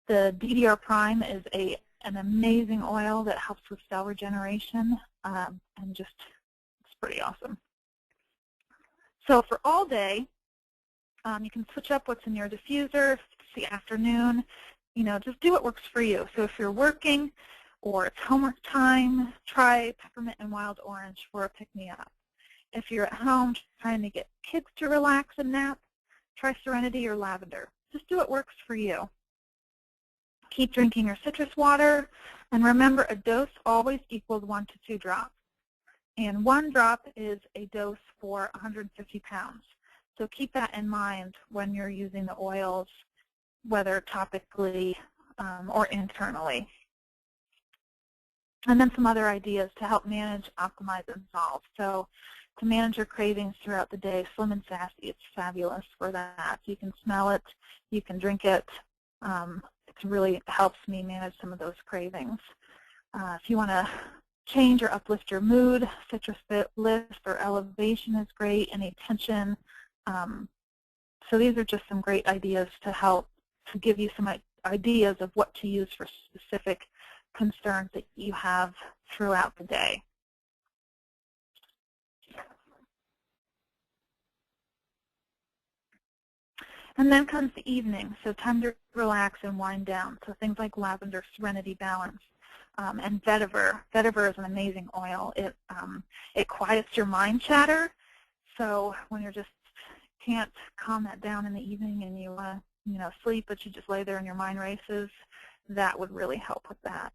The DDR Prime is an amazing oil that helps with cell regeneration, and just it's pretty awesome. So for all day, you can switch up what's in your diffuser. If it's the afternoon, just do what works for you. So if you're working or it's homework time, try peppermint and wild orange for a pick-me-up. If you're at home trying to get kids to relax and nap, try Serenity or lavender. Just do what works for you. Keep drinking your citrus water, and remember, a dose always equals 1 to 2 drops. And 1 drop is a dose for 150 pounds. So keep that in mind when you're using the oils, whether topically or internally. And then some other ideas to help manage, optimize, and solve. So to manage your cravings throughout the day, Slim and Sassy, it's fabulous for that. You can smell it, you can drink it. It really helps me manage some of those cravings. If you want to change or uplift your mood, Citrus Lift or Elevation is great, any tension. So these are just some great ideas to help to give you some ideas of what to use for specific concerns that you have throughout the day. And then comes the evening, so time to relax and wind down. So things like lavender, Serenity Balance, and vetiver. Vetiver is an amazing oil. It quiets your mind chatter. So when you just can't calm that down in the evening and you want to, sleep, but you just lay there and your mind races, that would really help with that.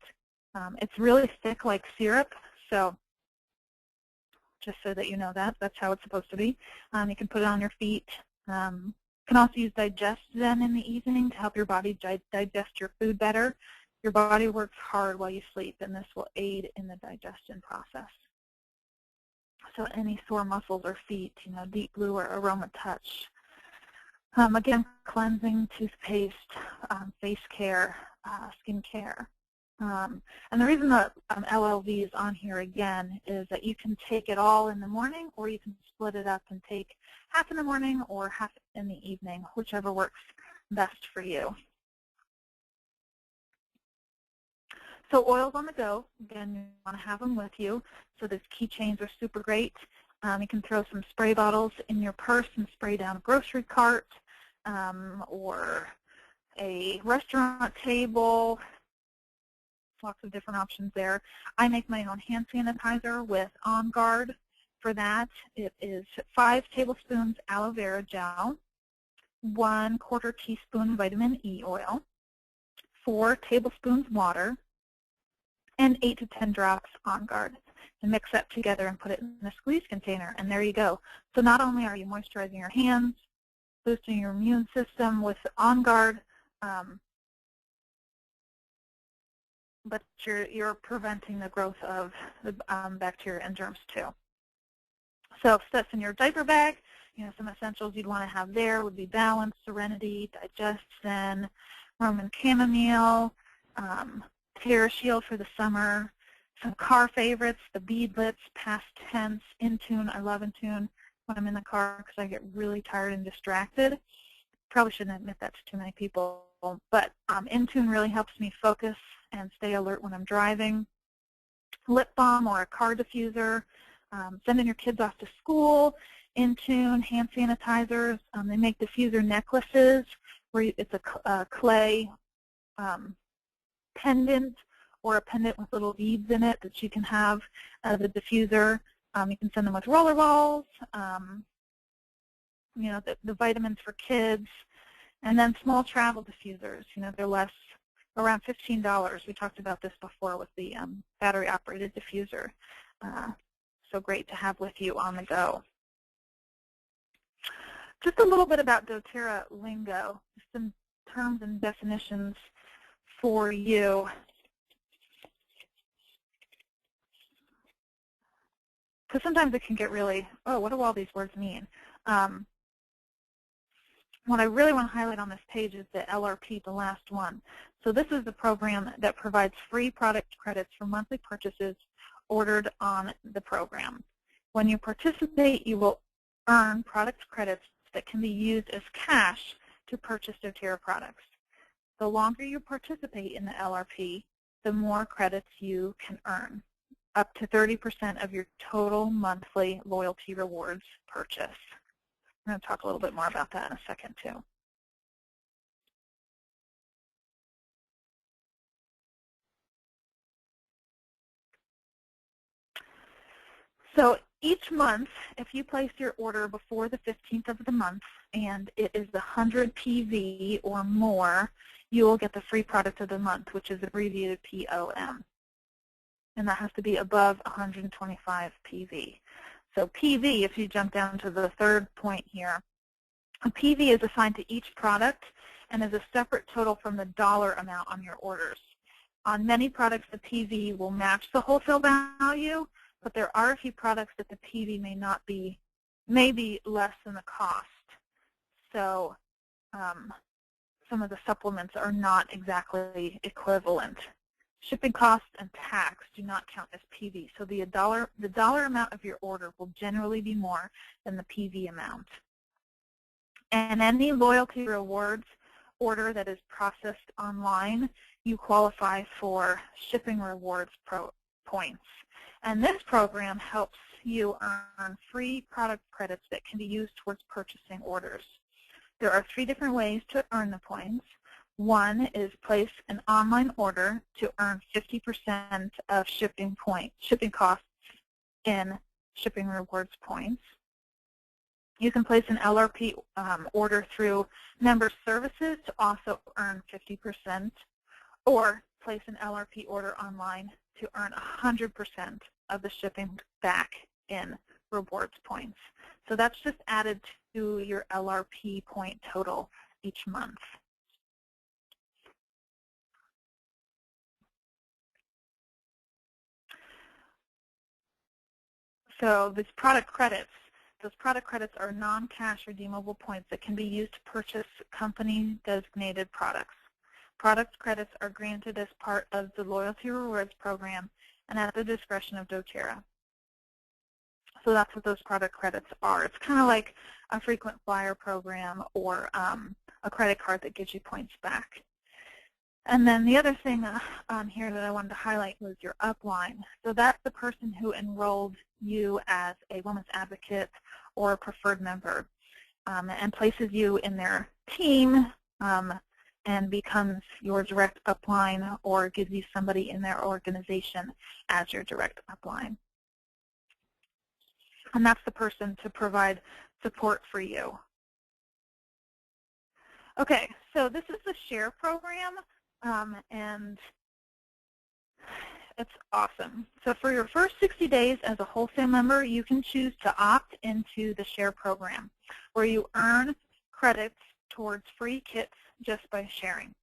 It's really thick like syrup, so just so that you know that's how it's supposed to be. You can put it on your feet. You can also use Digest Zen in the evening to help your body digest your food better. Your body works hard while you sleep, and this will aid in the digestion process. So any sore muscles or feet, Deep Blue or Aroma Touch. Again, cleansing, toothpaste, face care, skin care. And the reason that LLV is on here again is that you can take it all in the morning, or you can split it up and take half in the morning or half in the evening, whichever works best for you. So oils on the go, again, you want to have them with you. So these keychains are super great. You can throw some spray bottles in your purse and spray down a grocery cart or a restaurant table. Lots of different options there. I make my own hand sanitizer with On Guard. For that, it is 5 tablespoons aloe vera gel, 1/4 teaspoon vitamin E oil, 4 tablespoons water, and 8 to 10 drops On Guard. And mix that together and put it in a squeeze container, and there you go. So not only are you moisturizing your hands, boosting your immune system with On Guard, but you're preventing the growth of the bacteria and germs too. So stuff in your diaper bag, some essentials you'd want to have there would be Balance, Serenity, Digest Zen, Roman Chamomile, TerraShield for the summer, some car favorites, the Beadlets, Past Tense, Intune. I love Intune when I'm in the car because I get really tired and distracted. Probably shouldn't admit that to too many people, but Intune really helps me focus and stay alert when I'm driving. Lip balm or a car diffuser, sending your kids off to school, Intune, hand sanitizers. They make diffuser necklaces where it's a clay pendant or a pendant with little beads in it that you can have as a diffuser. You can send them with roller balls, the vitamins for kids, and then small travel diffusers. They're less, around $15. We talked about this before with the battery-operated diffuser. So great to have with you on the go. Just a little bit about doTERRA lingo, some terms and definitions for you. Because sometimes it can get really, oh, what do all these words mean? What I really want to highlight on this page is the LRP, the last one. So this is the program that provides free product credits for monthly purchases ordered on the program. When you participate, you will earn product credits that can be used as cash to purchase doTERRA products. The longer you participate in the LRP, the more credits you can earn, up to 30% of your total monthly loyalty rewards purchase. I'm going to talk a little bit more about that in a second, too. So each month, if you place your order before the 15th of the month and it is the 100 PV or more, you will get the free product of the month, which is abbreviated POM. And that has to be above 125 PV. So PV, if you jump down to the third point here, a PV is assigned to each product and is a separate total from the dollar amount on your orders. On many products, the PV will match the wholesale value, but there are a few products that the PV may be less than the cost. So some of the supplements are not exactly equivalent. Shipping costs and tax do not count as PV, so the dollar amount of your order will generally be more than the PV amount. And any loyalty rewards order that is processed online, you qualify for shipping rewards points. And this program helps you earn free product credits that can be used towards purchasing orders. There are 3 different ways to earn the points. One is place an online order to earn 50% of shipping costs in shipping rewards points. You can place an LRP order through member services to also earn 50%, or place an LRP order online to earn 100% of the shipping back in rewards points. So that's just added to your LRP point total each month. So these product credits, those product credits are non-cash redeemable points that can be used to purchase company-designated products. Product credits are granted as part of the Loyalty Rewards program and at the discretion of doTERRA. So that's what those product credits are. It's kind of like a frequent flyer program or a credit card that gives you points back. And then the other thing on here that I wanted to highlight was your upline. So that's the person who enrolled you as a women's advocate or a preferred member and places you in their team and becomes your direct upline or gives you somebody in their organization as your direct upline. And that's the person to provide support for you. Okay, so this is the SHARE program. And it's awesome. So for your first 60 days as a wholesale member, you can choose to opt into the SHARE program, where you earn credits towards free kits just by sharing.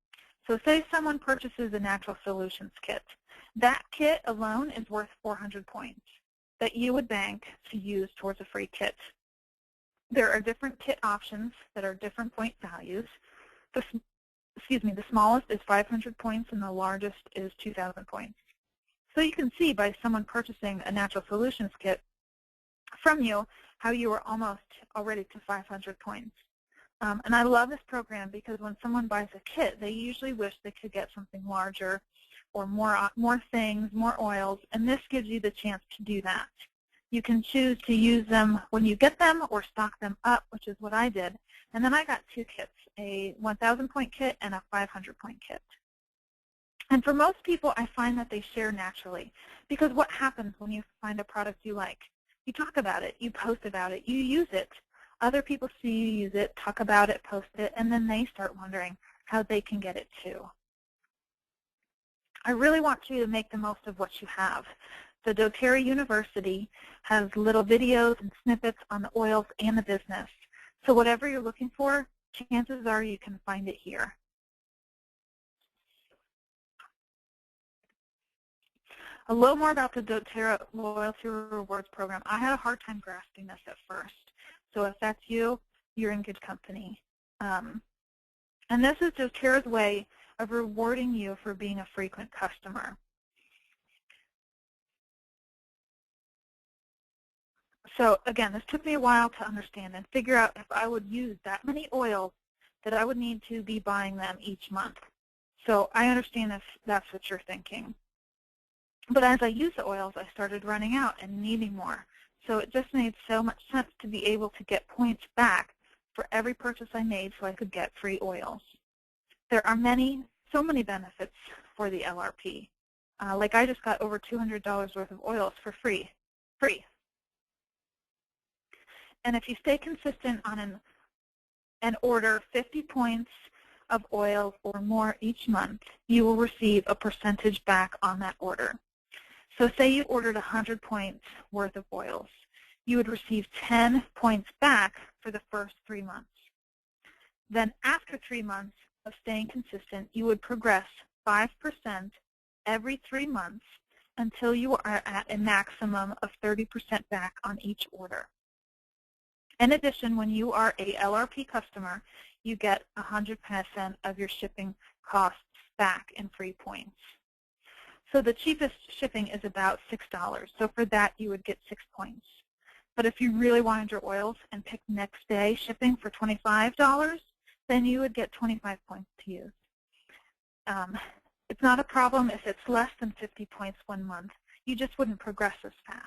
So say someone purchases a Natural Solutions kit. That kit alone is worth 400 points that you would bank to use towards a free kit. There are different kit options that are different point values. The smallest is 500 points and the largest is 2,000 points. So you can see by someone purchasing a Natural Solutions kit from you how you are almost already to 500 points. And I love this program because when someone buys a kit, they usually wish they could get something larger or more things, more oils, and this gives you the chance to do that. You can choose to use them when you get them or stock them up, which is what I did. And then I got 2 kits, a 1,000 point kit and a 500 point kit. And for most people, I find that they share naturally because what happens when you find a product you like? You talk about it, you post about it, you use it. Other people see you use it, talk about it, post it, and then they start wondering how they can get it too. I really want you to make the most of what you have. The doTERRA University has little videos and snippets on the oils and the business. So whatever you're looking for, chances are you can find it here. A little more about the doTERRA Loyalty Rewards Program. I had a hard time grasping this at first. So if that's you, you're in good company. And this is doTERRA's way of rewarding you for being a frequent customer. So again, this took me a while to understand and figure out if I would use that many oils that I would need to be buying them each month. So I understand if that's what you're thinking. But as I used the oils, I started running out and needing more. So it just made so much sense to be able to get points back for every purchase I made so I could get free oils. There are so many benefits for the LRP. Like I just got over $200 worth of oils for free. And if you stay consistent on and order 50 points of oils or more each month, you will receive a percentage back on that order. So say you ordered 100 points worth of oils. You would receive 10 points back for the first 3 months. Then after 3 months of staying consistent, you would progress 5% every 3 months until you are at a maximum of 30% back on each order. In addition, when you are a LRP customer, you get 100% of your shipping costs back in free points. So the cheapest shipping is about $6. So for that, you would get 6 points. But if you really wanted your oils and picked next day shipping for $25, then you would get 25 points to use. It's not a problem if it's less than 50 points 1 month. You just wouldn't progress as fast.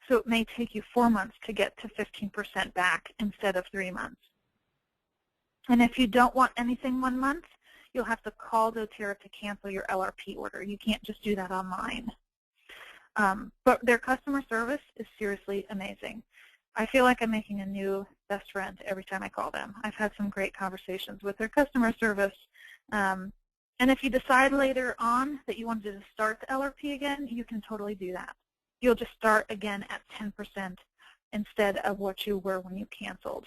So it may take you 4 months to get to 15% back instead of 3 months. And if you don't want anything 1 month, you'll have to call doTERRA to cancel your LRP order. You can't just do that online. But their customer service is seriously amazing. I feel like I'm making a new best friend every time I call them. I've had some great conversations with their customer service. And if you decide later on that you wanted to start the LRP again, you can totally do that. You'll just start again at 10% instead of what you were when you canceled.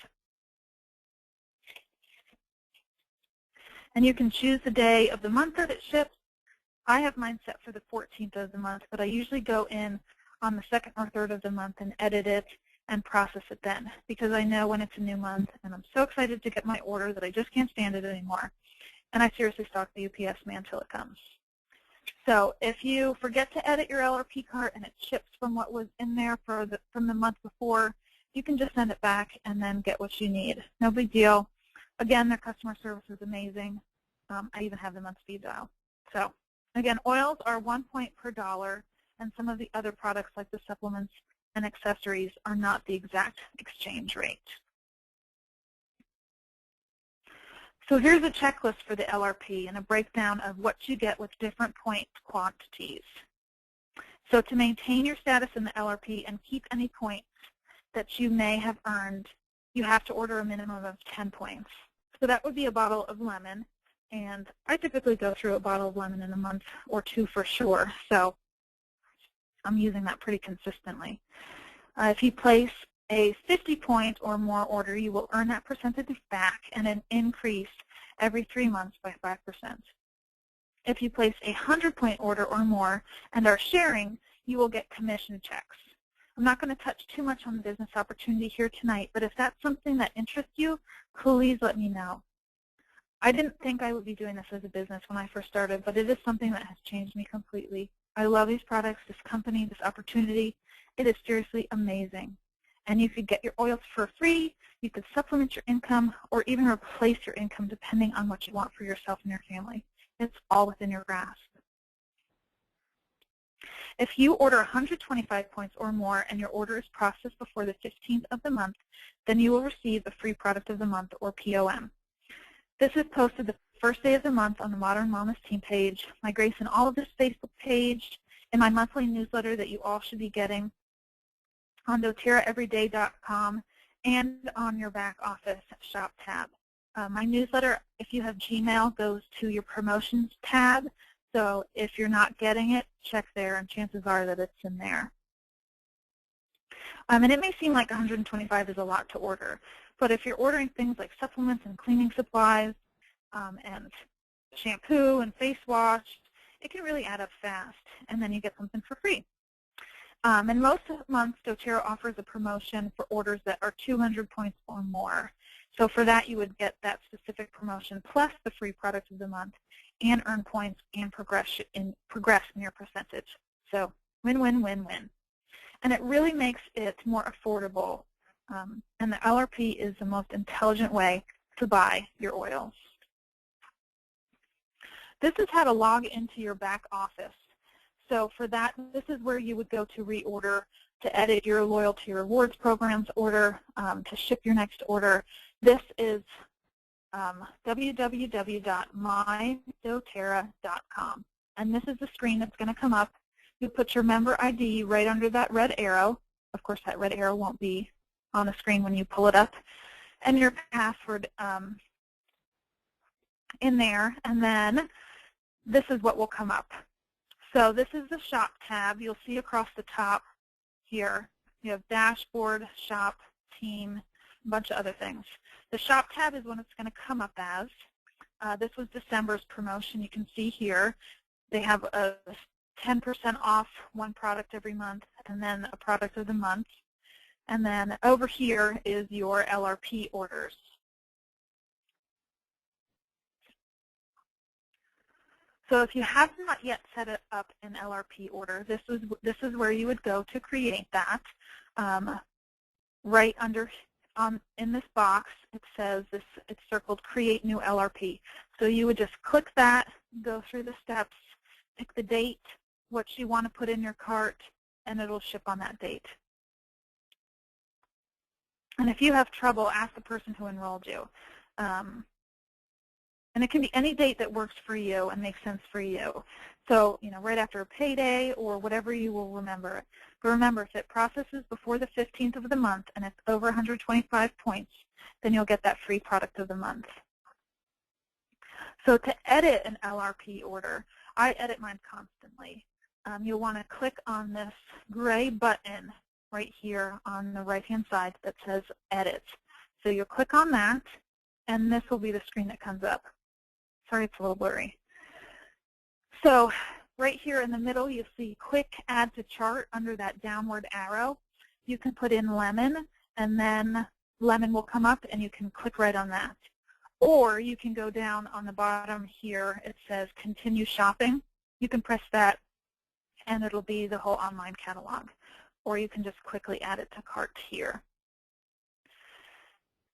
And you can choose the day of the month that it ships. I have mine set for the 14th of the month, but I usually go in on the 2nd or 3rd of the month and edit it and process it then, because I know when it's a new month, and I'm so excited to get my order that I just can't stand it anymore. And I seriously stalk the UPS man till it comes. So if you forget to edit your LRP cart and it ships from what was in there from the month before, you can just send it back and then get what you need. No big deal. Again, their customer service is amazing. I even have them on speed dial. So again, oils are 1 point per dollar, and some of the other products like the supplements and accessories are not the exact exchange rate. So here's a checklist for the LRP and a breakdown of what you get with different point quantities. So to maintain your status in the LRP and keep any points that you may have earned, you have to order a minimum of 10 points. So that would be a bottle of lemon, and I typically go through a bottle of lemon in a month or 2 for sure, so I'm using that pretty consistently. If you place a 50-point or more order, you will earn that percentage back and an increase every 3 months by 5%. If you place a 100-point order or more and are sharing, you will get commission checks. I'm not going to touch too much on the business opportunity here tonight, but if that's something that interests you, please let me know. I didn't think I would be doing this as a business when I first started, but it is something that has changed me completely. I love these products, this company, this opportunity. It is seriously amazing. And you could get your oils for free, you could supplement your income, or even replace your income depending on what you want for yourself and your family. It's all within your grasp. If you order 125 points or more and your order is processed before the 15th of the month, then you will receive a free product of the month, or POM. This is posted the first day of the month on the Modern Wellness team page, my Grace in All of This Facebook page, in my monthly newsletter that you all should be getting, on doTERRAeveryday.com, and on your back office shop tab. My newsletter, if you have Gmail, goes to your promotions tab. So if you're not getting it, check there, and chances are that it's in there. And it may seem like 125 is a lot to order, but if you're ordering things like supplements and cleaning supplies and shampoo and face wash, it can really add up fast, and then you get something for free. And most months, doTERRA offers a promotion for orders that are 200 points or more. So for that, you would get that specific promotion plus the free product of the month and earn points and progress in your percentage. So win, win, win, win. And it really makes it more affordable. And the LRP is the most intelligent way to buy your oils. This is how to log into your back office. So for that, this is where you would go to reorder, to edit your loyalty rewards programs order, to ship your next order. This is www.mydoterra.com. And this is the screen that's going to come up. You put your member ID right under that red arrow. Of course, that red arrow won't be on the screen when you pull it up. And your password in there. And then this is what will come up. So this is the Shop tab. You'll see across the top here, you have Dashboard, Shop, Team, a bunch of other things. The Shop tab is what it's going to come up as. This was December's promotion. You can see here they have a 10% off one product every month, and then a product of the month. And then over here is your LRP orders. So if you have not yet set it up an LRP order, this is where you would go to create that. Right under in this box, it says it's circled Create New LRP. So you would just click that, go through the steps, pick the date, what you want to put in your cart, and it'll ship on that date. And if you have trouble, ask the person who enrolled you. And it can be any date that works for you and makes sense for you. So, right after a payday or whatever you will remember. But remember, if it processes before the 15th of the month and it's over 125 points, then you'll get that free product of the month. So to edit an LRP order, I edit mine constantly. You'll want to click on this gray button right here on the right-hand side that says Edit. So you'll click on that, and this will be the screen that comes up. Sorry, it's a little blurry. So right here in the middle, you'll see Quick Add to Chart under that downward arrow. You can put in lemon, and then lemon will come up, and you can click right on that. Or you can go down on the bottom here. It says Continue Shopping. You can press that, and it'll be the whole online catalog. Or you can just quickly add it to cart here.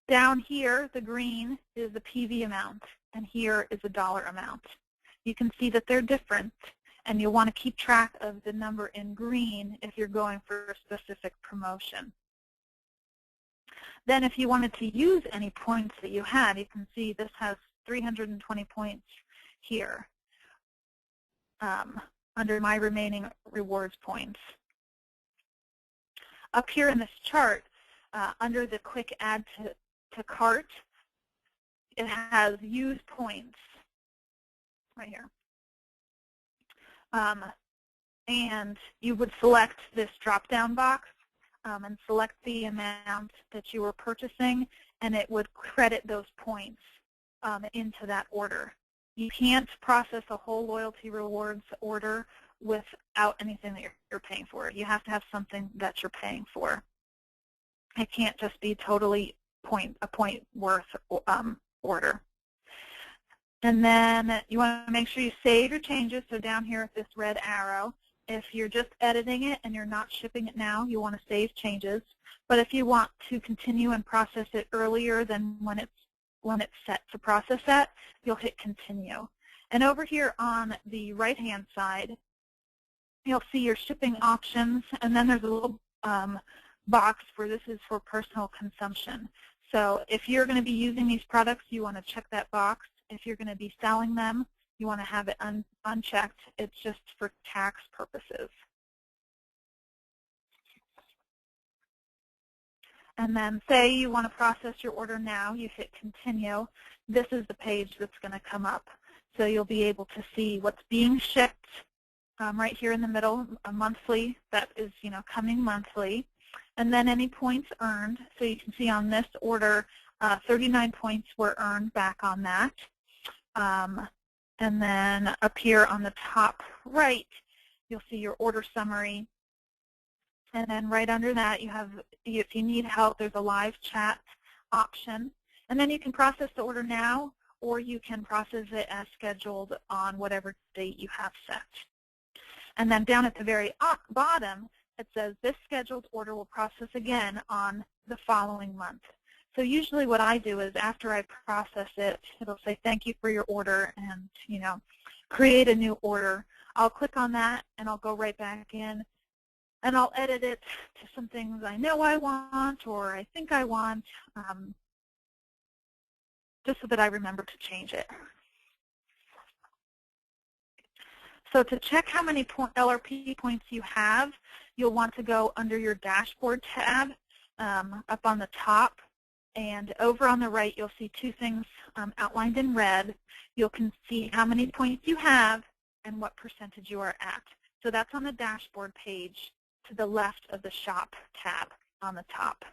Down here, the green is the PV amount, and here is the dollar amount. You can see that they're different, and you'll want to keep track of the number in green if you're going for a specific promotion. Then if you wanted to use any points that you had, you can see this has 320 points here under My Remaining Rewards Points. Up here in this chart, under the Quick Add to Cart, it has Use Points right here. And you would select this drop-down box and select the amount that you were purchasing, and it would credit those points into that order. You can't process a whole loyalty rewards order without anything that you're paying for. You have to have something that you're paying for. It can't just be totally a point worth order. And then you want to make sure you save your changes. So down here at this red arrow, if you're just editing it and you're not shipping it now, you want to save changes. But if you want to continue and process it earlier than when it's set to process at, you'll hit Continue. And over here on the right-hand side, you'll see your shipping options, and then there's a little box where this is for personal consumption. So if you're going to be using these products, you want to check that box. If you're going to be selling them, you want to have it unchecked. It's just for tax purposes. And then say you want to process your order now, you hit Continue. This is the page that's going to come up. So you'll be able to see what's being shipped right here in the middle, a monthly, that is coming monthly. And then any points earned. So you can see on this order, 39 points were earned back on that. And then up here on the top right, you'll see your order summary. And then right under that, you have, if you need help, there's a live chat option. And then you can process the order now, or you can process it as scheduled on whatever date you have set. And then down at the very bottom, it says this scheduled order will process again on the following month. So usually what I do is after I process it, it'll say thank you for your order and, create a new order. I'll click on that and I'll go right back in and I'll edit it to some things I know I want or I think I want, just so that I remember to change it. So to check how many LRP points you have, you'll want to go under your dashboard tab up on the top. And over on the right, you'll see two things outlined in red. You can see how many points you have and what percentage you are at. So that's on the dashboard page to the left of the shop tab on the top.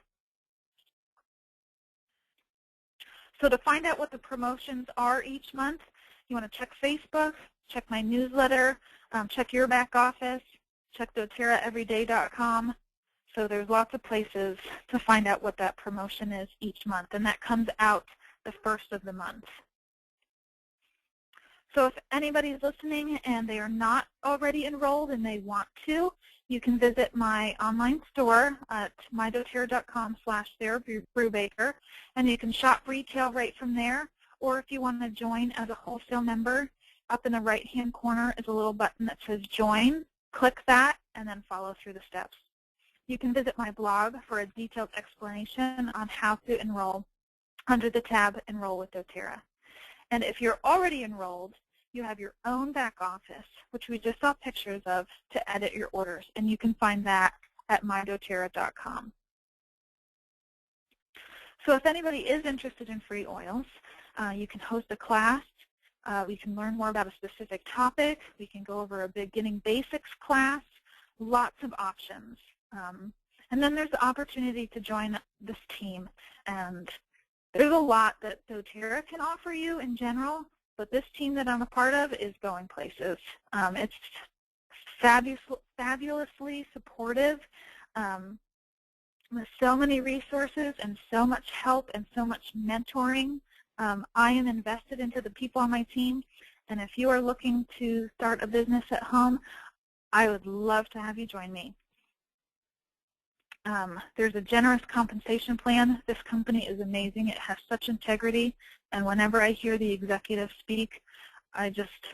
So to find out what the promotions are each month, you want to check Facebook, check my newsletter, check your back office, check doTERRAeveryday.com. So there's lots of places to find out what that promotion is each month, and that comes out the first of the month. So if anybody's listening and they are not already enrolled and they want to, you can visit my online store at mydoterra.com/SarahBrubaker, and you can shop retail right from there. Or if you want to join as a wholesale member, up in the right-hand corner is a little button that says Join. Click that and then follow through the steps. You can visit my blog for a detailed explanation on how to enroll under the tab Enroll with doTERRA. And if you're already enrolled, you have your own back office, which we just saw pictures of, to edit your orders. And you can find that at mydoterra.com. So if anybody is interested in free oils, you can host a class. We can learn more about a specific topic. We can go over a beginning basics class. Lots of options. And then there's the opportunity to join this team. And there's a lot that doTERRA can offer you in general, but this team that I'm a part of is going places. It's fabulously supportive with so many resources and so much help and so much mentoring. I am invested into the people on my team, and if you are looking to start a business at home, I would love to have you join me. There's a generous compensation plan. This company is amazing. It has such integrity, and whenever I hear the executives speak, I just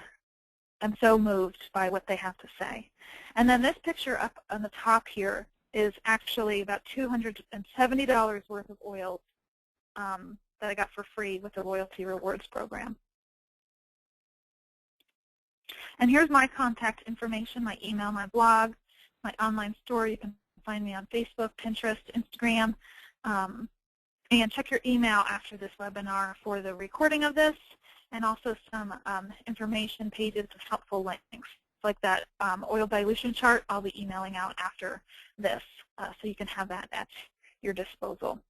am so moved by what they have to say. And then this picture up on the top here is actually about $270 worth of oils that I got for free with the Loyalty Rewards program. And here's my contact information, my email, my blog, my online store. You can find me on Facebook, Pinterest, Instagram, and check your email after this webinar for the recording of this, and also some information pages with helpful links, like that oil dilution chart I'll be emailing out after this, so you can have that at your disposal.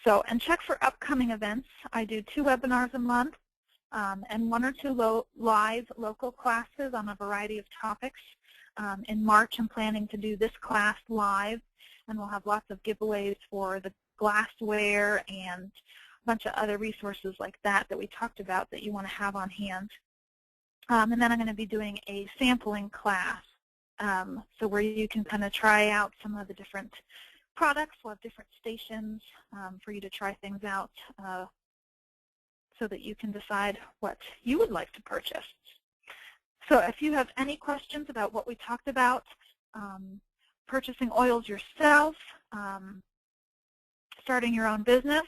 So, and check for upcoming events. I do 2 webinars a month and 1 or 2 live local classes on a variety of topics. In March, I'm planning to do this class live, and we'll have lots of giveaways for the glassware and a bunch of other resources like that that we talked about that you want to have on hand. And then I'm going to be doing a sampling class, so where you can kind of try out some of the different products. We'll have different stations for you to try things out so that you can decide what you would like to purchase. So if you have any questions about what we talked about, purchasing oils yourself, starting your own business,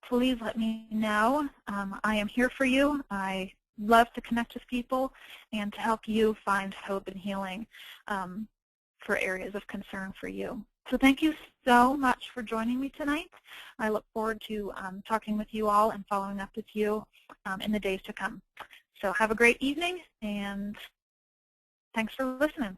please let me know. I am here for you. I love to connect with people and to help you find hope and healing for areas of concern for you. So thank you so much for joining me tonight. I look forward to talking with you all and following up with you in the days to come. So have a great evening, and thanks for listening.